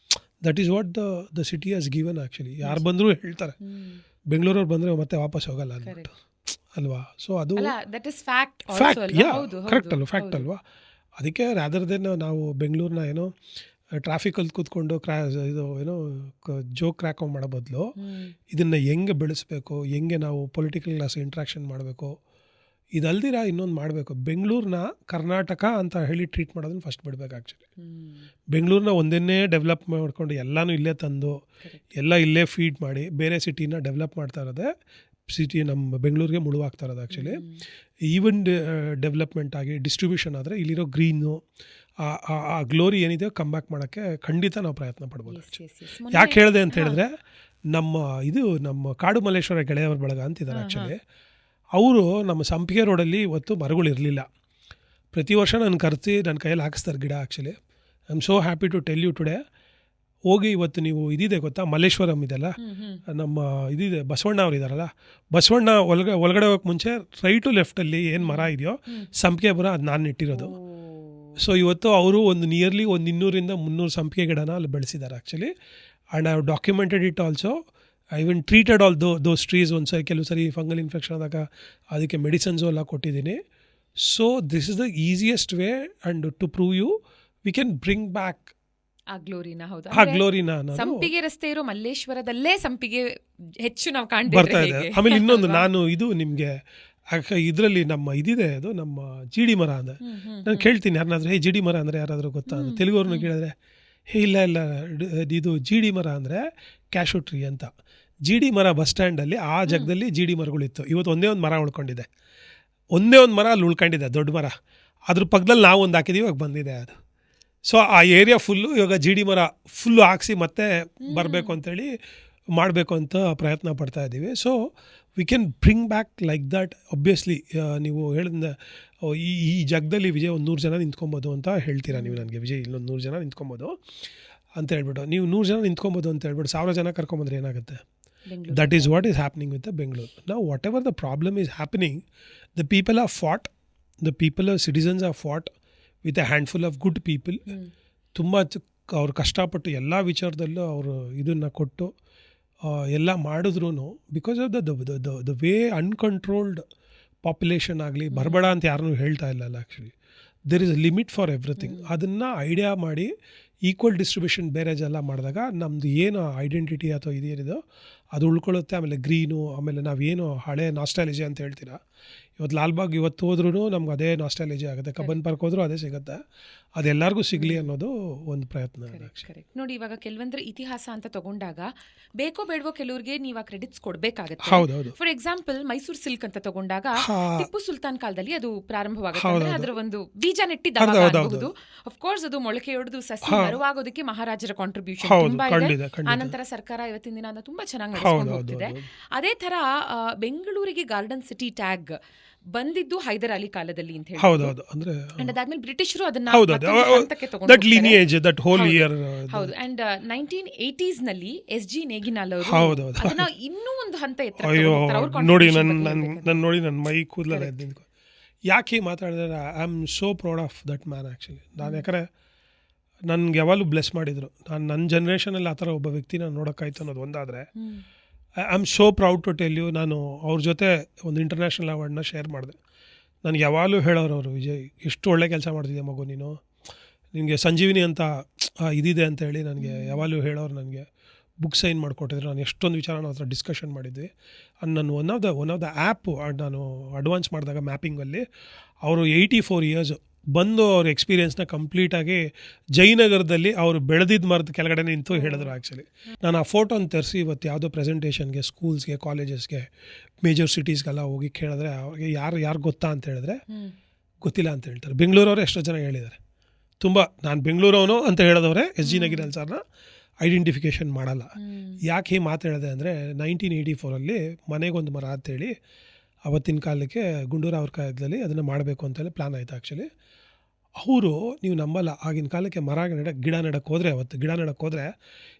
That is what the city has given actually. ಯಾರು ಬಂದರೂ ಹೇಳ್ತಾರೆ ಬೆಂಗಳೂರವ್ರು ಬಂದರೆ ಮತ್ತೆ ವಾಪಸ್ ಹೋಗಲ್ಲ ಅಂದ್ಬಿಟ್ಟು ಅಲ್ವಾ. ಸೊ ಅದು ಫ್ಯಾಕ್ಟ್, ಕರೆಕ್ಟ್ ಅಲ್ವಾ, ಫ್ಯಾಕ್ಟ್ ಅಲ್ವಾ. ಅದಕ್ಕೆ ರಾದರ್ ದೆನ್ ನಾವು ಬೆಂಗಳೂರನ್ನ ಏನೋ ಟ್ರಾಫಿಕಲ್ಲಿ ಕೂತ್ಕೊಂಡು ಜೋಕ್ ಕ್ರ್ಯಾಕ್ ಮಾಡೋ ಬದಲು ಇದನ್ನು ಹೆಂಗೆ ಬೆಳೆಸಬೇಕು, ಹೆಂಗೆ ನಾವು ಪೊಲಿಟಿಕಲ್ ಕ್ಲಾಸ್ ಇಂಟ್ರಾಕ್ಷನ್ ಮಾಡಬೇಕು, ಇದಲ್ದಿರ ಇನ್ನೊಂದು ಮಾಡಬೇಕು. ಬೆಂಗಳೂರನ್ನ ಕರ್ನಾಟಕ ಅಂತ ಹೇಳಿ ಟ್ರೀಟ್ ಮಾಡೋದನ್ನ ಫಸ್ಟ್ ಬಿಡಬೇಕು ಆ್ಯಕ್ಚುಲಿ. ಬೆಂಗಳೂರನ್ನ ಒಂದನ್ನೇ ಡೆವಲಪ್ ಮಾಡ್ಕೊಂಡು ಎಲ್ಲನೂ ಇಲ್ಲೇ ತಂದು ಎಲ್ಲ ಇಲ್ಲೇ ಫೀಡ್ ಮಾಡಿ ಬೇರೆ ಸಿಟಿನ ಡೆವಲಪ್ ಮಾಡ್ತಾ ಇರೋದೇ ಸಿಟಿ ನಮ್ಮ ಬೆಂಗಳೂರಿಗೆ ಮುಳುವಾಗ್ತಾ ಇರೋದು ಆ್ಯಕ್ಚುಲಿ. ಈವನ್ ಡೆವಲಪ್ಮೆಂಟ್ ಆಗಿ ಡಿಸ್ಟ್ರಿಬ್ಯೂಷನ್ ಆದರೆ ಇಲ್ಲಿರೋ ಗ್ರೀನು ಆ ಗ್ಲೋರಿ ಏನಿದೆ ಕಮ್ ಬ್ಯಾಕ್ ಮಾಡೋಕ್ಕೆ ಖಂಡಿತ ನಾವು ಪ್ರಯತ್ನ ಪಡ್ಬೋದು. ಯಾಕೆ ಹೇಳಿದೆ ಅಂತ ಹೇಳಿದ್ರೆ ನಮ್ಮ ಕಾಡು ಮಲ್ಲೇಶ್ವರ ಗೆಳೆಯರ ಬಳಗ ಅಂತಿದ್ದಾರೆ ಆ್ಯಕ್ಚುಲಿ. ಅವರು ನಮ್ಮ ಸಂಪಿಗೆ ರೋಡಲ್ಲಿ ಇವತ್ತು ಮರಗಳು ಇರಲಿಲ್ಲ. ಪ್ರತಿ ವರ್ಷ ನನ್ನ ಕರೆಸಿ ನನ್ನ ಕೈಯಲ್ಲಿ ಹಾಕಿಸ್ತಾರೆ ಗಿಡ actually. I am so happy to tell you today. ಹೋಗಿ ಇವತ್ತು ನೀವು ಇದಿದೆ ಗೊತ್ತಾ, ಮಲ್ಲೇಶ್ವರಂ ಇದೆಲ್ಲ, ನಮ್ಮ ಇದಿದೆ ಬಸವಣ್ಣ ಅವ್ರು ಇದ್ದಾರಲ್ಲ, ಬಸವಣ್ಣ ಒಳಗಡೆ ಹೋಗಕ್ಕೆ ಮುಂಚೆ ರೈಟು ಲೆಫ್ಟಲ್ಲಿ ಏನು ಮರ ಇದೆಯೋ ಸಂಪಿಗೆ ಮರ, ಅದು ನಾನು ನೆಟ್ಟಿರೋದು. ಸೊ ಇವತ್ತು ಅವರು ಒಂದು ನಿಯರ್ಲಿ 200-300 ಸಂಪಿಗೆ ಗಿಡನ ಅಲ್ಲಿ ಬೆಳೆಸಿದ್ದಾರೆ actually. And I have documented it also. I even treated all those trees. ಒಂದು ಸರಿ ಕೆಲವು ಸರಿ ಫಂಗಲ್ ಇನ್ಫೆಕ್ಷನ್ ಆದಾಗ ಅದಕ್ಕೆ ಮೆಡಿಸನ್ಸು ಎಲ್ಲ ಕೊಟ್ಟಿದ್ದೀನಿ. So this is the easiest way and to prove you we can bring back ಆ ಗ್ಲೋರಿನ. ಹೌದು, ಆ ಗ್ಲೋರಿನ. ಸಂಪಿಗೆ ರಸ್ತೆ ಇರೋ ಮಲ್ಲೇಶ್ವರದಲ್ಲೇ ಸಂಪಿಗೆ ಹೆಚ್ಚು ನಾವು ಬರ್ತಾ ಇದೆ. ಆಮೇಲೆ ಇನ್ನೊಂದು ನಾನು ಇದು ನಿಮಗೆ ಇದರಲ್ಲಿ ನಮ್ಮ ಇದಿದೆ, ಅದು ನಮ್ಮ ಜಿಡಿ ಮರ ಅಂದರೆ ನಾನು ಕೇಳ್ತೀನಿ ಯಾರನ್ನಾದ್ರೂ, ಜಿಡಿ ಮರ ಅಂದರೆ ಯಾರಾದರೂ ಗೊತ್ತಾ ಅಂತ ತೆಲುಗುವ್ರನ್ನ ಕೇಳಿದ್ರೆ ಇಲ್ಲ ಇದು ಜಿಡಿ ಮರ ಅಂದರೆ ಕ್ಯಾಶು ಟ್ರೀ ಅಂತ. ಜಿಡಿ ಮರ ಬಸ್ ಸ್ಟ್ಯಾಂಡಲ್ಲಿ ಆ ಜಾಗದಲ್ಲಿ ಜಿಡಿ ಮರಗಳಿತ್ತು. ಇವತ್ತು ಒಂದೇ ಒಂದು ಮರ ಉಳ್ಕೊಂಡಿದೆ, ಒಂದೇ ಒಂದು ಮರ ಅಲ್ಲಿ ಉಳ್ಕೊಂಡಿದೆ, ದೊಡ್ಡ ಮರ. ಅದ್ರ ಪಕ್ಕದಲ್ಲಿ ನಾವು ಒಂದು ಹಾಕಿದ್ದೀವಿ, ಇವಾಗ ಬಂದಿದೆ ಅದು. ಸೊ ಆ ಏರಿಯಾ ಫುಲ್ಲು ಇವಾಗ ಜಿಡಿ ಮರ ಫುಲ್ಲು ಹಾಕ್ಸಿ ಮತ್ತೆ ಬರಬೇಕು ಅಂತೇಳಿ ಮಾಡಬೇಕು ಅಂತ ಪ್ರಯತ್ನ ಪಡ್ತಾ ಇದ್ದೀವಿ. So we can bring back like that. Obviously ನೀವು ಹೇಳಿದ ಈ ಜಾಗದಲ್ಲಿ ವಿಜಯ್ ಒಂದು 100 ಜನ ನಿಂತ್ಕೊಬೋದು ಅಂತ ಹೇಳ್ತೀರಾ ನೀವು ನನಗೆ, ವಿಜಯ್ ಇಲ್ಲೊಂದು 100 ಜನ ನಿಂತ್ಕೊಬೋದು ಅಂತ ಹೇಳ್ಬಿಟ್ಟು. ನೀವು 100 ಜನ ನಿಂತ್ಕೊಬೋದು ಅಂತ ಹೇಳ್ಬಿಟ್ಟು 1000 ಜನ ಕರ್ಕೊಂಬಂದ್ರೆ ಏನಾಗುತ್ತೆ? That is what is happening with the Bengaluru. ನಾವು whatever the problem is happening, the people are fought, the people citizens are fought with a handful of good people. ತುಂಬ ಅವ್ರು ಕಷ್ಟಪಟ್ಟು ಎಲ್ಲ ವಿಚಾರದಲ್ಲೂ ಅವರು ಇದನ್ನು ಕೊಟ್ಟು ಎಲ್ಲ ಮಾಡಿದ್ರು, because of the way uncontrolled population ಆಗಲಿ, ಬರಬೇಡ ಅಂತ ಯಾರನ್ನೂ ಹೇಳ್ತಾ ಇಲ್ಲಲ್ಲ. Actually there is a limit for everything. ಅದನ್ನು ಐಡಿಯಾ ಮಾಡಿ ಈಕ್ವಲ್ ಡಿಸ್ಟ್ರಿಬ್ಯೂಷನ್ ಬೇರೇಜ್ ಎಲ್ಲ ಮಾಡಿದಾಗ ನಮ್ಮದು ಏನು ಐಡೆಂಟಿಟಿ ಅಥವಾ ಇದೇನಿದೋ ಅದು ಉಳ್ಕೊಳ್ಳುತ್ತೆ. ಆಮೇಲೆ ಗ್ರೀನು, ಆಮೇಲೆ ನಾವೇನು ಹಳೆ ನಾಸ್ಟಾಲಜಿ ಅಂತ ಹೇಳ್ತೀರಾ, ಇವತ್ತು ಲಾಲ್ಬಾಗ್ ಇವತ್ತು ಹೋದ್ರೂ ನಮ್ಗೆ ಅದೇ ನಾಸ್ಟಾಲಜಿ ಆಗುತ್ತೆ. ಕಬ್ಬನ್ ಪಾರ್ಕ್ ಹೋದ್ರೂ ಅದೇ ಸಿಗುತ್ತೆ. ಅದೆಲ್ಲರಿಗೂ ಸಿಗಲಿ ಅನ್ನೋದು ಒಂದು ಪ್ರಯತ್ನ. ನೋಡಿ, ಇವಾಗ ಕೆಲವೊಂದ್ರ ಇತಿಹಾಸ ಅಂತ ತಗೊಂಡಾಗ ಬೇಕೋ ಬೇಡವೋ ಕೆಲವ್ರಿಗೆ ನೀವು ಆ ಕ್ರೆಡಿಟ್ಸ್ ಕೊಡಬೇಕಾಗುತ್ತೆ. ಹೌದೌದು. ಫಾರ್ ಎಕ್ಸಾಂಪಲ್ ಮೈಸೂರು ಸಿಲ್ಕ್ ಅಂತ ತಗೊಂಡಾಗ ಟಿಪ್ಪು ಸುಲ್ತಾನ್ ಕಾಲದಲ್ಲಿ ಅದು ಪ್ರಾರಂಭವಾಗುತ್ತೆ. ಅದರ ಒಂದು ಬೀಜ ನೆಟ್ಟಿದ್ದು ಅಫ್ಕೋರ್ಸ್ ಅದು ಮೊಳಕೆಯೊಡೆದು ಸಸಿ ಮರವಾಗೋದಕ್ಕೆ ಮಹಾರಾಜರ ಕಾಂಟ್ರಿಬ್ಯೂಷನ್ ತುಂಬಾ ಇದೆ. ಆನಂತರ ಸರ್ಕಾರ ಇವತ್ತಿನ ದಿನ ಅದನ್ನ ತುಂಬಾ ಚೆನ್ನಾಗಿ ನಡೆಸ್ಕೊಂಡು ಹೋಗ್ತಿದೆ. ಅದೇ ತರ ಬೆಂಗಳೂರಿಗೆ ಗಾರ್ಡನ್ ಸಿಟಿ ಟ್ಯಾಗ್ ಬಂದಿದ್ದು ಹೈದರ್ ಅಲಿ ಕಾಲದಲ್ಲಿ ಅಂತ ಹೇಳಿ. ಹೌದೌದು. ಅಂದ್ರೆ ಅದಾದ್ಮೇಲೆ ಬ್ರಿಟಿಷರು ಅದನ್ನ ಹೌದು. ಅಂಡ್ 1980s ನಲ್ಲಿ SG ನೇಗಿನಾಲ್ ಅವರು ಅದನ್ನ ಇನ್ನೂ ಒಂದು ಹಂತ ಎತ್ತರ ನೋಡಿ. ನನ್ನ ಮೈ ಕೂದಲ ಯಾಕೆ ಮಾತಾಡಿದ್ರೆ I am so proud of that man actually. ನಾನು ಯಾಕಂದರೆ ನನ್ಗೆ ಯಾವಾಗಲೂ ಬ್ಲೆಸ್ ಮಾಡಿದರು. ನನ್ನ ಜನ್ರೇಷನಲ್ಲಿ ಆ ಥರ ಒಬ್ಬ ವ್ಯಕ್ತಿನ ನೋಡೋಕ್ಕಾಯ್ತು ಅನ್ನೋದು ಒಂದಾದರೆ, I am so proud to tell you. ನಾನು ಅವ್ರ ಜೊತೆ ಒಂದು ಇಂಟರ್ನ್ಯಾಷನಲ್ ಅವಾರ್ಡ್ನ ಶೇರ್ ಮಾಡಿದೆ. ನನಗೆ ಯಾವಾಗಲೂ ಹೇಳೋರು ಅವರು, ವಿಜಯ್ ಎಷ್ಟು ಒಳ್ಳೆ ಕೆಲಸ ಮಾಡ್ತಿದ್ದೆ ಮಗು ನೀನು, ನಿನಗೆ ಸಂಜೀವಿನಿ ಅಂತ ಇದಿದೆ ಅಂತ ಹೇಳಿ ನನಗೆ ಯಾವಾಗಲೂ ಹೇಳೋರು. ನನಗೆ ಬುಕ್ ಸೈನ್ ಮಾಡಿಕೊಟ್ಟಿದ್ರು. ನಾನು ಎಷ್ಟೊಂದು ವಿಚಾರ ನಾವು ಹತ್ರ ಡಿಸ್ಕಷನ್ ಮಾಡಿದ್ವಿ. ನಾನು ಒನ್ ಆಫ್ ದ ಆ್ಯಪ್ ನಾನು ಅಡ್ವಾನ್ಸ್ ಮಾಡಿದಾಗ ಮ್ಯಾಪಿಂಗಲ್ಲಿ ಅವರು 84 ಇಯರ್ಸ್ ಬಂದು ಅವ್ರ ಎಕ್ಸ್ಪೀರಿಯೆನ್ಸ್ನ ಕಂಪ್ಲೀಟಾಗಿ ಜಯನಗರದಲ್ಲಿ ಅವರು ಬೆಳೆದಿದ್ದ ಮರದ ಕೆಳಗಡೆ ನಿಂತು ಹೇಳಿದ್ರು. ಆ್ಯಕ್ಚುಲಿ ನಾನು ಆ ಫೋಟೋನ ತರಿಸಿ ಇವತ್ತು ಯಾವುದೋ ಪ್ರೆಸೆಂಟೇಷನ್ಗೆ ಸ್ಕೂಲ್ಸ್ಗೆ ಕಾಲೇಜಸ್ಗೆ ಮೇಜರ್ ಸಿಟೀಸ್ಗೆಲ್ಲ ಹೋಗಿ ಕೇಳಿದ್ರೆ ಅವ್ರಿಗೆ ಯಾರು ಗೊತ್ತಾ ಅಂತ ಹೇಳಿದ್ರೆ ಗೊತ್ತಿಲ್ಲ ಅಂತ ಹೇಳ್ತಾರೆ. ಬೆಂಗಳೂರವ್ರು ಎಷ್ಟೋ ಜನ ಹೇಳಿದ್ದಾರೆ. ತುಂಬ ನಾನು ಬೆಂಗಳೂರವನು ಅಂತ ಹೇಳಿದವ್ರೆ SG ನೇಗಿನಾಲ್ ಸರ್ನ ಐಡೆಂಟಿಫಿಕೇಷನ್ ಮಾಡಲ್ಲ. ಯಾಕೆ ಈ ಮಾತು ಹೇಳಿದೆ ಅಂದರೆ 1984 ಮನೆಗೊಂದು ಮರ ಅಂತೇಳಿ ಅವತ್ತಿನ ಕಾಲಕ್ಕೆ ಗುಂಡೂರಾವ್ ಕಾಲದಲ್ಲಿ ಅದನ್ನು ಮಾಡಬೇಕು ಅಂತೇಳಿ ಪ್ಲ್ಯಾನ್ ಆಯಿತು. ಆ್ಯಕ್ಚುಲಿ ಅವರು, ನೀವು ನಂಬಲ್ಲ, ಆಗಿನ ಕಾಲಕ್ಕೆ ಗಿಡ ನೆಡಕ್ಕೆ ಹೋದರೆ, ಅವತ್ತು ಗಿಡ ನೆಡಕ್ಕೆ ಹೋದರೆ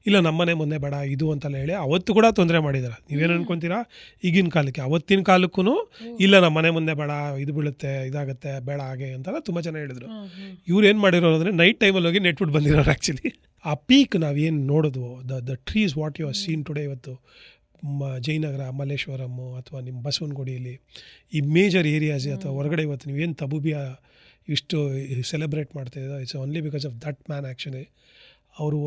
ಇಲ್ಲ ನಮ್ಮನೆ ಮೊನ್ನೆ ಬೇಡ ಇದು ಅಂತೆಲ್ಲ ಹೇಳಿ ಅವತ್ತು ಕೂಡ ತೊಂದರೆ ಮಾಡಿದ್ದಾರೆ. ನೀವೇನು ಅನ್ಕೊತೀರಾ ಈಗಿನ ಕಾಲಕ್ಕೆ? ಅವತ್ತಿನ ಕಾಲಕ್ಕೂ ಇಲ್ಲ ನಮ್ಮ ಮನೆ ಮುಂದೆ ಬೇಡ, ಇದು ಬೀಳುತ್ತೆ, ಇದಾಗುತ್ತೆ, ಬೇಡ ಹಾಗೆ ಅಂತೆಲ್ಲ ತುಂಬ ಜನ ಹೇಳಿದರು. ಇವ್ರು ಏನು ಮಾಡಿರೋರು ಅಂದರೆ ನೈಟ್ ಟೈಮಲ್ಲಿ ಹೋಗಿ ನೆಟ್ಬಿಟ್ಟು ಬಂದಿರೋರು. ಆ್ಯಕ್ಚುಲಿ ಆ ಪೀಕ್ ನಾವೇನು ನೋಡಿದ್ವು, the trees what you are seen today, ಇವತ್ತು ಜಯನಗರ, ಮಲ್ಲೇಶ್ವರಮ್ಮು ಅಥವಾ ನಿಮ್ಮ ಬಸವನಗುಡಿಯಲ್ಲಿ ಈ ಮೇಜರ್ ಏರಿಯಾಸ್ ಅಥವಾ ಹೊರಗಡೆ ಇವತ್ತು ನೀವೇನು ತಬೂಬಿಯ ಇಷ್ಟು ಸೆಲೆಬ್ರೇಟ್ ಮಾಡ್ತಾಯಿದ್ದೋ, it's only because of that man. Actually ಅವರು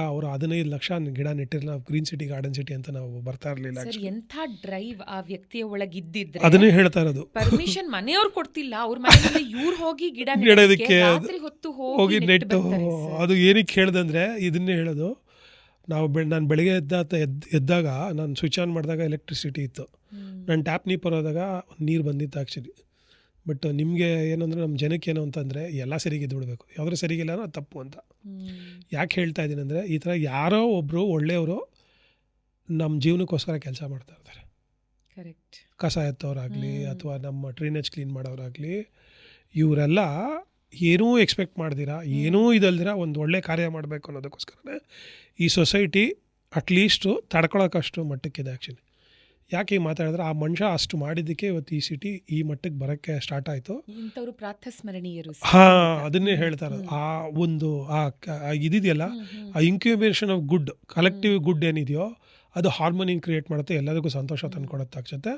ಅವರು 15 ಲಕ್ಷ ಗಿಡ ನೆಟ್ಟಿರಲಿಲ್ಲ, ಗ್ರೀನ್ ಸಿಟಿ ಗಾರ್ಡನ್ ಸಿಟಿ ಅಂತ ನಾವು ಬರ್ತಾ ಇರಲಿಲ್ಲ. ಎಂಥ ಡ್ರೈವ್ ಆ ವ್ಯಕ್ತಿಯ ಒಳಗಿದ್ದಿದ್ರೆ, ಅದನ್ನೇ ಹೇಳ್ತಾ ಇರೋದು. ಪರ್ಮಿಷನ್ ಮನೆಯವ್ರು ಕೊಡ್ತಿಲ್ಲ, ಅವ್ರ ಮನೆಯಲ್ಲಿ ಇವ್ರು ಹೋಗಿ ಗಿಡ ನೆಡೋದಕ್ಕೆ ಹೊತ್ತು ಹೋಗಿ ನೆಟ್ಟು. ಅದು ಏನಕ್ಕೆ ಹೇಳ್ದಂದ್ರೆ ಇದನ್ನೇ ಹೇಳೋದು. ನಾನು ಬೆಳಗ್ಗೆ ಎದ್ದಾಗ ನಾನು ಸ್ವಿಚ್ ಆನ್ ಮಾಡಿದಾಗ ಎಲೆಕ್ಟ್ರಿಸಿಟಿ ಇತ್ತು. ನಾನು ಟ್ಯಾಪ್ ನೀರು ಹೋದಾಗ ನೀರು ಬಂದಿತ್ತು ಆ್ಯಕ್ಚುಲಿ. ಬಟ್ ನಿಮಗೆ ಏನಂದರೆ ನಮ್ಮ ಜನಕ್ಕೆ ಏನು ಅಂತಂದರೆ ಎಲ್ಲ ಸರಿಗೆ ಬಿಡಬೇಕು, ಯಾವುದ್ರ ಸರಿಗಿಲ್ಲ ಅದು ತಪ್ಪು ಅಂತ. ಯಾಕೆ ಹೇಳ್ತಾ ಇದ್ದೀನಿ ಅಂದರೆ, ಈ ಥರ ಯಾರೋ ಒಬ್ಬರು ಒಳ್ಳೆಯವರು ನಮ್ಮ ಜೀವನಕ್ಕೋಸ್ಕರ ಕೆಲಸ ಮಾಡ್ತಾ ಇರ್ತಾರೆ. ಕರೆಕ್ಟ್. ಕಸ ಎತ್ತೋರಾಗಲಿ ಅಥವಾ ನಮ್ಮ ಡ್ರೈನೇಜ್ ಕ್ಲೀನ್ ಮಾಡೋರಾಗಲಿ, ಇವರೆಲ್ಲ ಏನೂ ಎಕ್ಸ್ಪೆಕ್ಟ್ ಮಾಡ್ದಿರಾ, ಏನೂ ಇದಲ್ದಿರ ಒಂದು ಒಳ್ಳೆ ಕಾರ್ಯ ಮಾಡಬೇಕು ಅನ್ನೋದಕ್ಕೋಸ್ಕರನೇ ಈ ಸೊಸೈಟಿ ಅಟ್ಲೀಸ್ಟು ತಡ್ಕೊಳಕ್ಕಷ್ಟು ಮಟ್ಟಕ್ಕಿದೆ ಆ್ಯಕ್ಚುಲಿ. ಯಾಕೆ ಈಗ ಮಾತಾಡಿದ್ರೆ, ಆ ಮನುಷ್ಯ ಅಷ್ಟು ಮಾಡಿದ್ದಕ್ಕೆ ಇವತ್ತು ಈ ಸಿಟಿ ಈ ಮಟ್ಟಕ್ಕೆ ಬರೋಕ್ಕೆ ಸ್ಟಾರ್ಟ್ ಆಯಿತು. ಇಂಥವ್ರು ಪ್ರಾತಸ್ಮರಣೀಯರು. ಹಾಂ, ಅದನ್ನೇ ಹೇಳ್ತಾ ಇರೋದು. ಆ ಒಂದು ಇದಿದೆಯಲ್ಲ, ಆ incubation of good, collective good ಏನಿದೆಯೋ ಅದು ಹಾರ್ಮೋನಿ ಕ್ರಿಯೇಟ್ ಮಾಡುತ್ತೆ, ಎಲ್ಲದಕ್ಕೂ ಸಂತೋಷ ತಂದುಕೊಡುತ್ತೆ ಅಕ್ಷತೆ.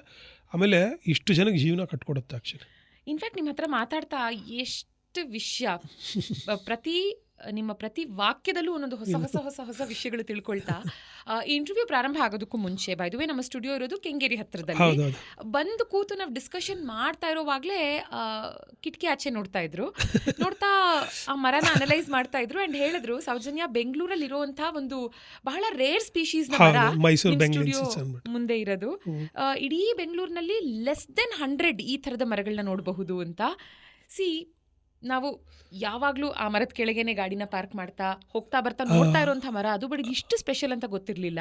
ಆಮೇಲೆ ಇಷ್ಟು ಜನಕ್ಕೆ ಜೀವನ ಕಟ್ಕೊಡುತ್ತೆ ಆ್ಯಕ್ಚುಲಿ. ಇನ್ಫ್ಯಾಕ್ಟ್ ನಿಮ್ಮ ಹತ್ರ ಮಾತಾಡ್ತಾ ಎಷ್ಟು ವಿಷಯ, ನಿಮ್ಮ ಪ್ರತಿ ವಾಕ್ಯದಲ್ಲೂ ಒಂದೊಂದು ಹೊಸ ಹೊಸ ಹೊಸ ಹೊಸ ವಿಷಯಗಳು ತಿಳ್ಕೊಳ್ತಾ, ಇಂಟರ್ವ್ಯೂ ಪ್ರಾರಂಭ ಆಗೋದಕ್ಕೂ ಮುಂಚೆ, ಬೈ ದ ವೇ ನಮ್ಮ ಸ್ಟುಡಿಯೋ ಇರೋದು ಕೆಂಗೇರಿ ಹತ್ತಿರದಲ್ಲಿ, ಬಂದು ಕೂತು ನಾವು ಡಿಸ್ಕಷನ್ ಮಾಡ್ತಾ ಇರೋವಾಗಲೇ ಕಿಟಕಿ ಆಚೆ ನೋಡ್ತಾ ಆ ಮರನ ಅನಲೈಸ್ ಮಾಡ್ತಾ ಇದ್ರು. ಅಂಡ್ ಹೇಳಿದ್ರು, ಸೌಜನ್ಯ, ಬೆಂಗಳೂರಲ್ಲಿ ಇರುವಂತಹ ಒಂದು ಬಹಳ ರೇರ್ ಸ್ಪೀಶೀಸ್ ನ ಮರ ಸ್ಟುಡಿಯೋ ಮುಂದೆ ಇರೋದು, ಇಡೀ ಬೆಂಗಳೂರಿನಲ್ಲಿ ಲೆಸ್ ದೆನ್ 100 ಈ ಥರದ ಮರಗಳನ್ನ ನೋಡಬಹುದು ಅಂತ. ನಾವು ಯಾವಾಗಲೂ ಆ ಮರದ ಕೆಳಗೇನೆ ಗಾಡಿನ ಪಾರ್ಕ್ ಮಾಡ್ತಾ ಹೋಗ್ತಾ ಬರ್ತಾ ನೋಡ್ತಾ ಇರುವಂತಹ ಮರ, ಅದು ಬಡಿ ಇಷ್ಟು ಸ್ಪೆಷಲ್ ಅಂತ ಗೊತ್ತಿರಲಿಲ್ಲ.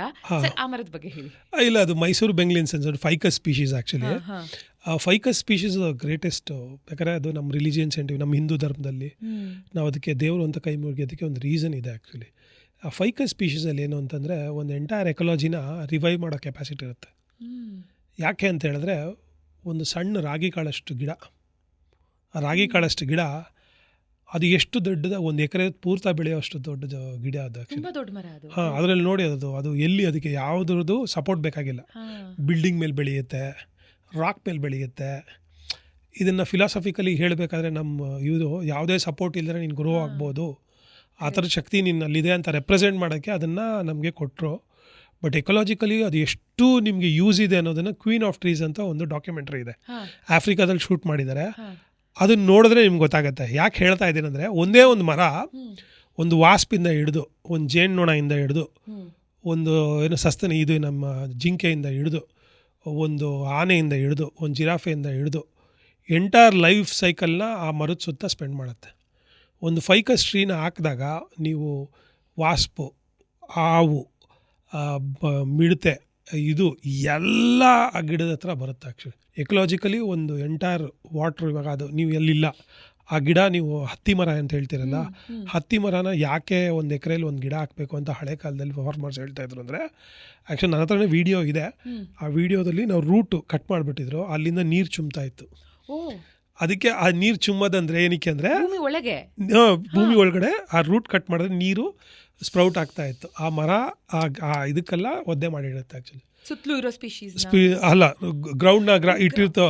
ಆ ಮರದ ಬಗ್ಗೆ ಹೇಳಿ. ಇಲ್ಲ, ಅದು Mysuru benghalensis ficus species actually. Ficus species greatest. ಬೇಕಾದ್ರೆ ಅದು ನಮ್ಮ ರಿಲಿಜಿಯನ್ ಸೆಂಟಿವ್, ನಮ್ಮ ಹಿಂದೂ ಧರ್ಮದಲ್ಲಿ ನಾವು ಅದಕ್ಕೆ ದೇವರು ಅಂತ ಕೈ ಮುಗಿಯೋದಕ್ಕೆ ಒಂದು ರೀಸನ್ ಇದೆ ಆ್ಯಕ್ಚುಲಿ. ಆ ಫೈಕಸ್ ಸ್ಪೀಶೀಸಲ್ಲಿ ಏನು ಅಂತಂದರೆ, ಒಂದು ಎಂಟೈರ್ ಎಕಲಾಜಿನ ರಿವೈವ್ ಮಾಡೋ ಕೆಪಾಸಿಟಿ ಇರುತ್ತೆ. ಯಾಕೆ ಅಂತ ಹೇಳಿದ್ರೆ, ಒಂದು ಸಣ್ಣ ರಾಗಿ ಕಾಳಷ್ಟು ಗಿಡ, ಆ ರಾಗಿ ಕಾಳಷ್ಟು ಗಿಡ ಅದು ಎಷ್ಟು ದೊಡ್ಡದ, ಒಂದು ಎಕರೆ ಪೂರ್ತಿ ಬೆಳೆಯೋಷ್ಟು ದೊಡ್ಡ ಗಿಡ ಅದು ಆ್ಯಕ್ಚುಲಿ. ಹಾಂ, ಅದರಲ್ಲಿ ನೋಡಿ ಅದು ಎಲ್ಲಿ ಅದಕ್ಕೆ ಯಾವುದ್ರದ್ದು ಸಪೋರ್ಟ್ ಬೇಕಾಗಿಲ್ಲ. ಬಿಲ್ಡಿಂಗ್ ಮೇಲೆ ಬೆಳೆಯುತ್ತೆ, ರಾಕ್ ಮೇಲೆ ಬೆಳೆಯುತ್ತೆ. ಇದನ್ನು ಫಿಲಾಸಫಿಕಲಿ ಹೇಳಬೇಕಾದ್ರೆ, ನಮ್ಮ ಇವರು ಯಾವುದೇ ಸಪೋರ್ಟ್ ಇಲ್ಲದ್ರೆ ನೀನು ಗ್ರೋ ಆಗ್ಬೋದು, ಆ ಥರದ ಶಕ್ತಿ ನಿನ್ನಲ್ಲಿದೆ ಅಂತ ರೆಪ್ರೆಸೆಂಟ್ ಮಾಡೋಕ್ಕೆ ಅದನ್ನು ನಮಗೆ ಕೊಟ್ಟರು. ಬಟ್ ಎಕಲಾಜಿಕಲಿ ಅದು ಎಷ್ಟು ನಿಮಗೆ ಯೂಸ್ ಇದೆ ಅನ್ನೋದನ್ನು ಕ್ವೀನ್ ಆಫ್ ಟ್ರೀಸ್ ಅಂತ ಒಂದು ಡಾಕ್ಯುಮೆಂಟ್ರಿ ಇದೆ, ಆಫ್ರಿಕಾದಲ್ಲಿ ಶೂಟ್ ಮಾಡಿದ್ದಾರೆ. ಅದನ್ನು ನೋಡಿದ್ರೆ ನಿಮ್ಗೆ ಗೊತ್ತಾಗುತ್ತೆ. ಯಾಕೆ ಹೇಳ್ತಾ ಇದ್ದೀನಿ ಅಂದರೆ, ಒಂದೇ ಒಂದು ಮರ, ಒಂದು ವಾಸ್ಪಿಂದ ಹಿಡಿದು, ಒಂದು ಜೇನುನೊಣದಿಂದ ಹಿಡಿದು, ಒಂದು ಏನು ಸಸ್ತನಿ ಇದು ನಮ್ಮ ಜಿಂಕೆಯಿಂದ ಹಿಡಿದು, ಒಂದು ಆನೆಯಿಂದ ಹಿಡಿದು, ಒಂದು ಜಿರಾಫೆಯಿಂದ ಹಿಡಿದು, ಎಂಟೈರ್ ಲೈಫ್ ಸೈಕಲ್ನ ಆ ಮರದ ಸುತ್ತ ಸ್ಪೆಂಡ್ ಮಾಡುತ್ತೆ. ಒಂದು ಫೈಕಸ್ ಟ್ರೀನ ಹಾಕಿದಾಗ ನೀವು ವಾಸ್ಪು, ಹಾವು, ಮಿಡತೆ, ಇದು ಎಲ್ಲ ಆ ಗಿಡದ ಹತ್ರ ಬರುತ್ತೆ ಆ್ಯಕ್ಚುಲಿ. ಎಕಲಾಜಿಕಲಿ ಒಂದು ಎಂಟೈರ್ ವಾಟ್ರ್, ಇವಾಗ ಅದು ನೀವು ಎಲ್ಲಿಲ್ಲ ಆ ಗಿಡ, ನೀವು ಹತ್ತಿ ಮರ ಅಂತ ಹೇಳ್ತೀರಲ್ಲ, ಹತ್ತಿ ಮರನ ಯಾಕೆ ಒಂದು ಎಕರೆಯಲ್ಲಿ ಒಂದು ಗಿಡ ಹಾಕಬೇಕು ಅಂತ ಹಳೆ ಕಾಲದಲ್ಲಿ ಫಾರ್ಮರ್ಸ್ ಹೇಳ್ತಾ ಇದ್ರು ಅಂದರೆ, ಆ್ಯಕ್ಚುಲಿ ನನ್ನ ಹತ್ರನೇ ವಿಡಿಯೋ ಇದೆ. ಆ ವಿಡಿಯೋದಲ್ಲಿ ನಾವು ರೂಟು ಕಟ್ ಮಾಡಿಬಿಟ್ಟಿದ್ರು, ಅಲ್ಲಿಂದ ನೀರು ಚುಮ್ತಾ ಇತ್ತು. ಅದಕ್ಕೆ ಆ ನೀರು ಚುಮ್ಮೋದಂದ್ರೆ ಏನಕ್ಕೆ ಅಂದರೆ, ಭೂಮಿ ಒಳಗಡೆ ಆ ರೂಟ್ ಕಟ್ ಮಾಡಿದ್ರೆ ನೀರು ಸ್ಪ್ರೌಟ್ ಆಗ್ತಾ ಇತ್ತು. ಆ ಮರ ಇದಕ್ಕೆಲ್ಲ ಒದ್ದೆ ಮಾಡಿಡುತ್ತೆ ಆ್ಯಕ್ಚುಲಿ. ಸುತ್ತಲೂ ಇರೋ ಸ್ಪೀಶೀಸ್ ಅಲ್ಲ, ಗ್ರೌಂಡ್ನ ಇಟ್ಟಿರ್ತು,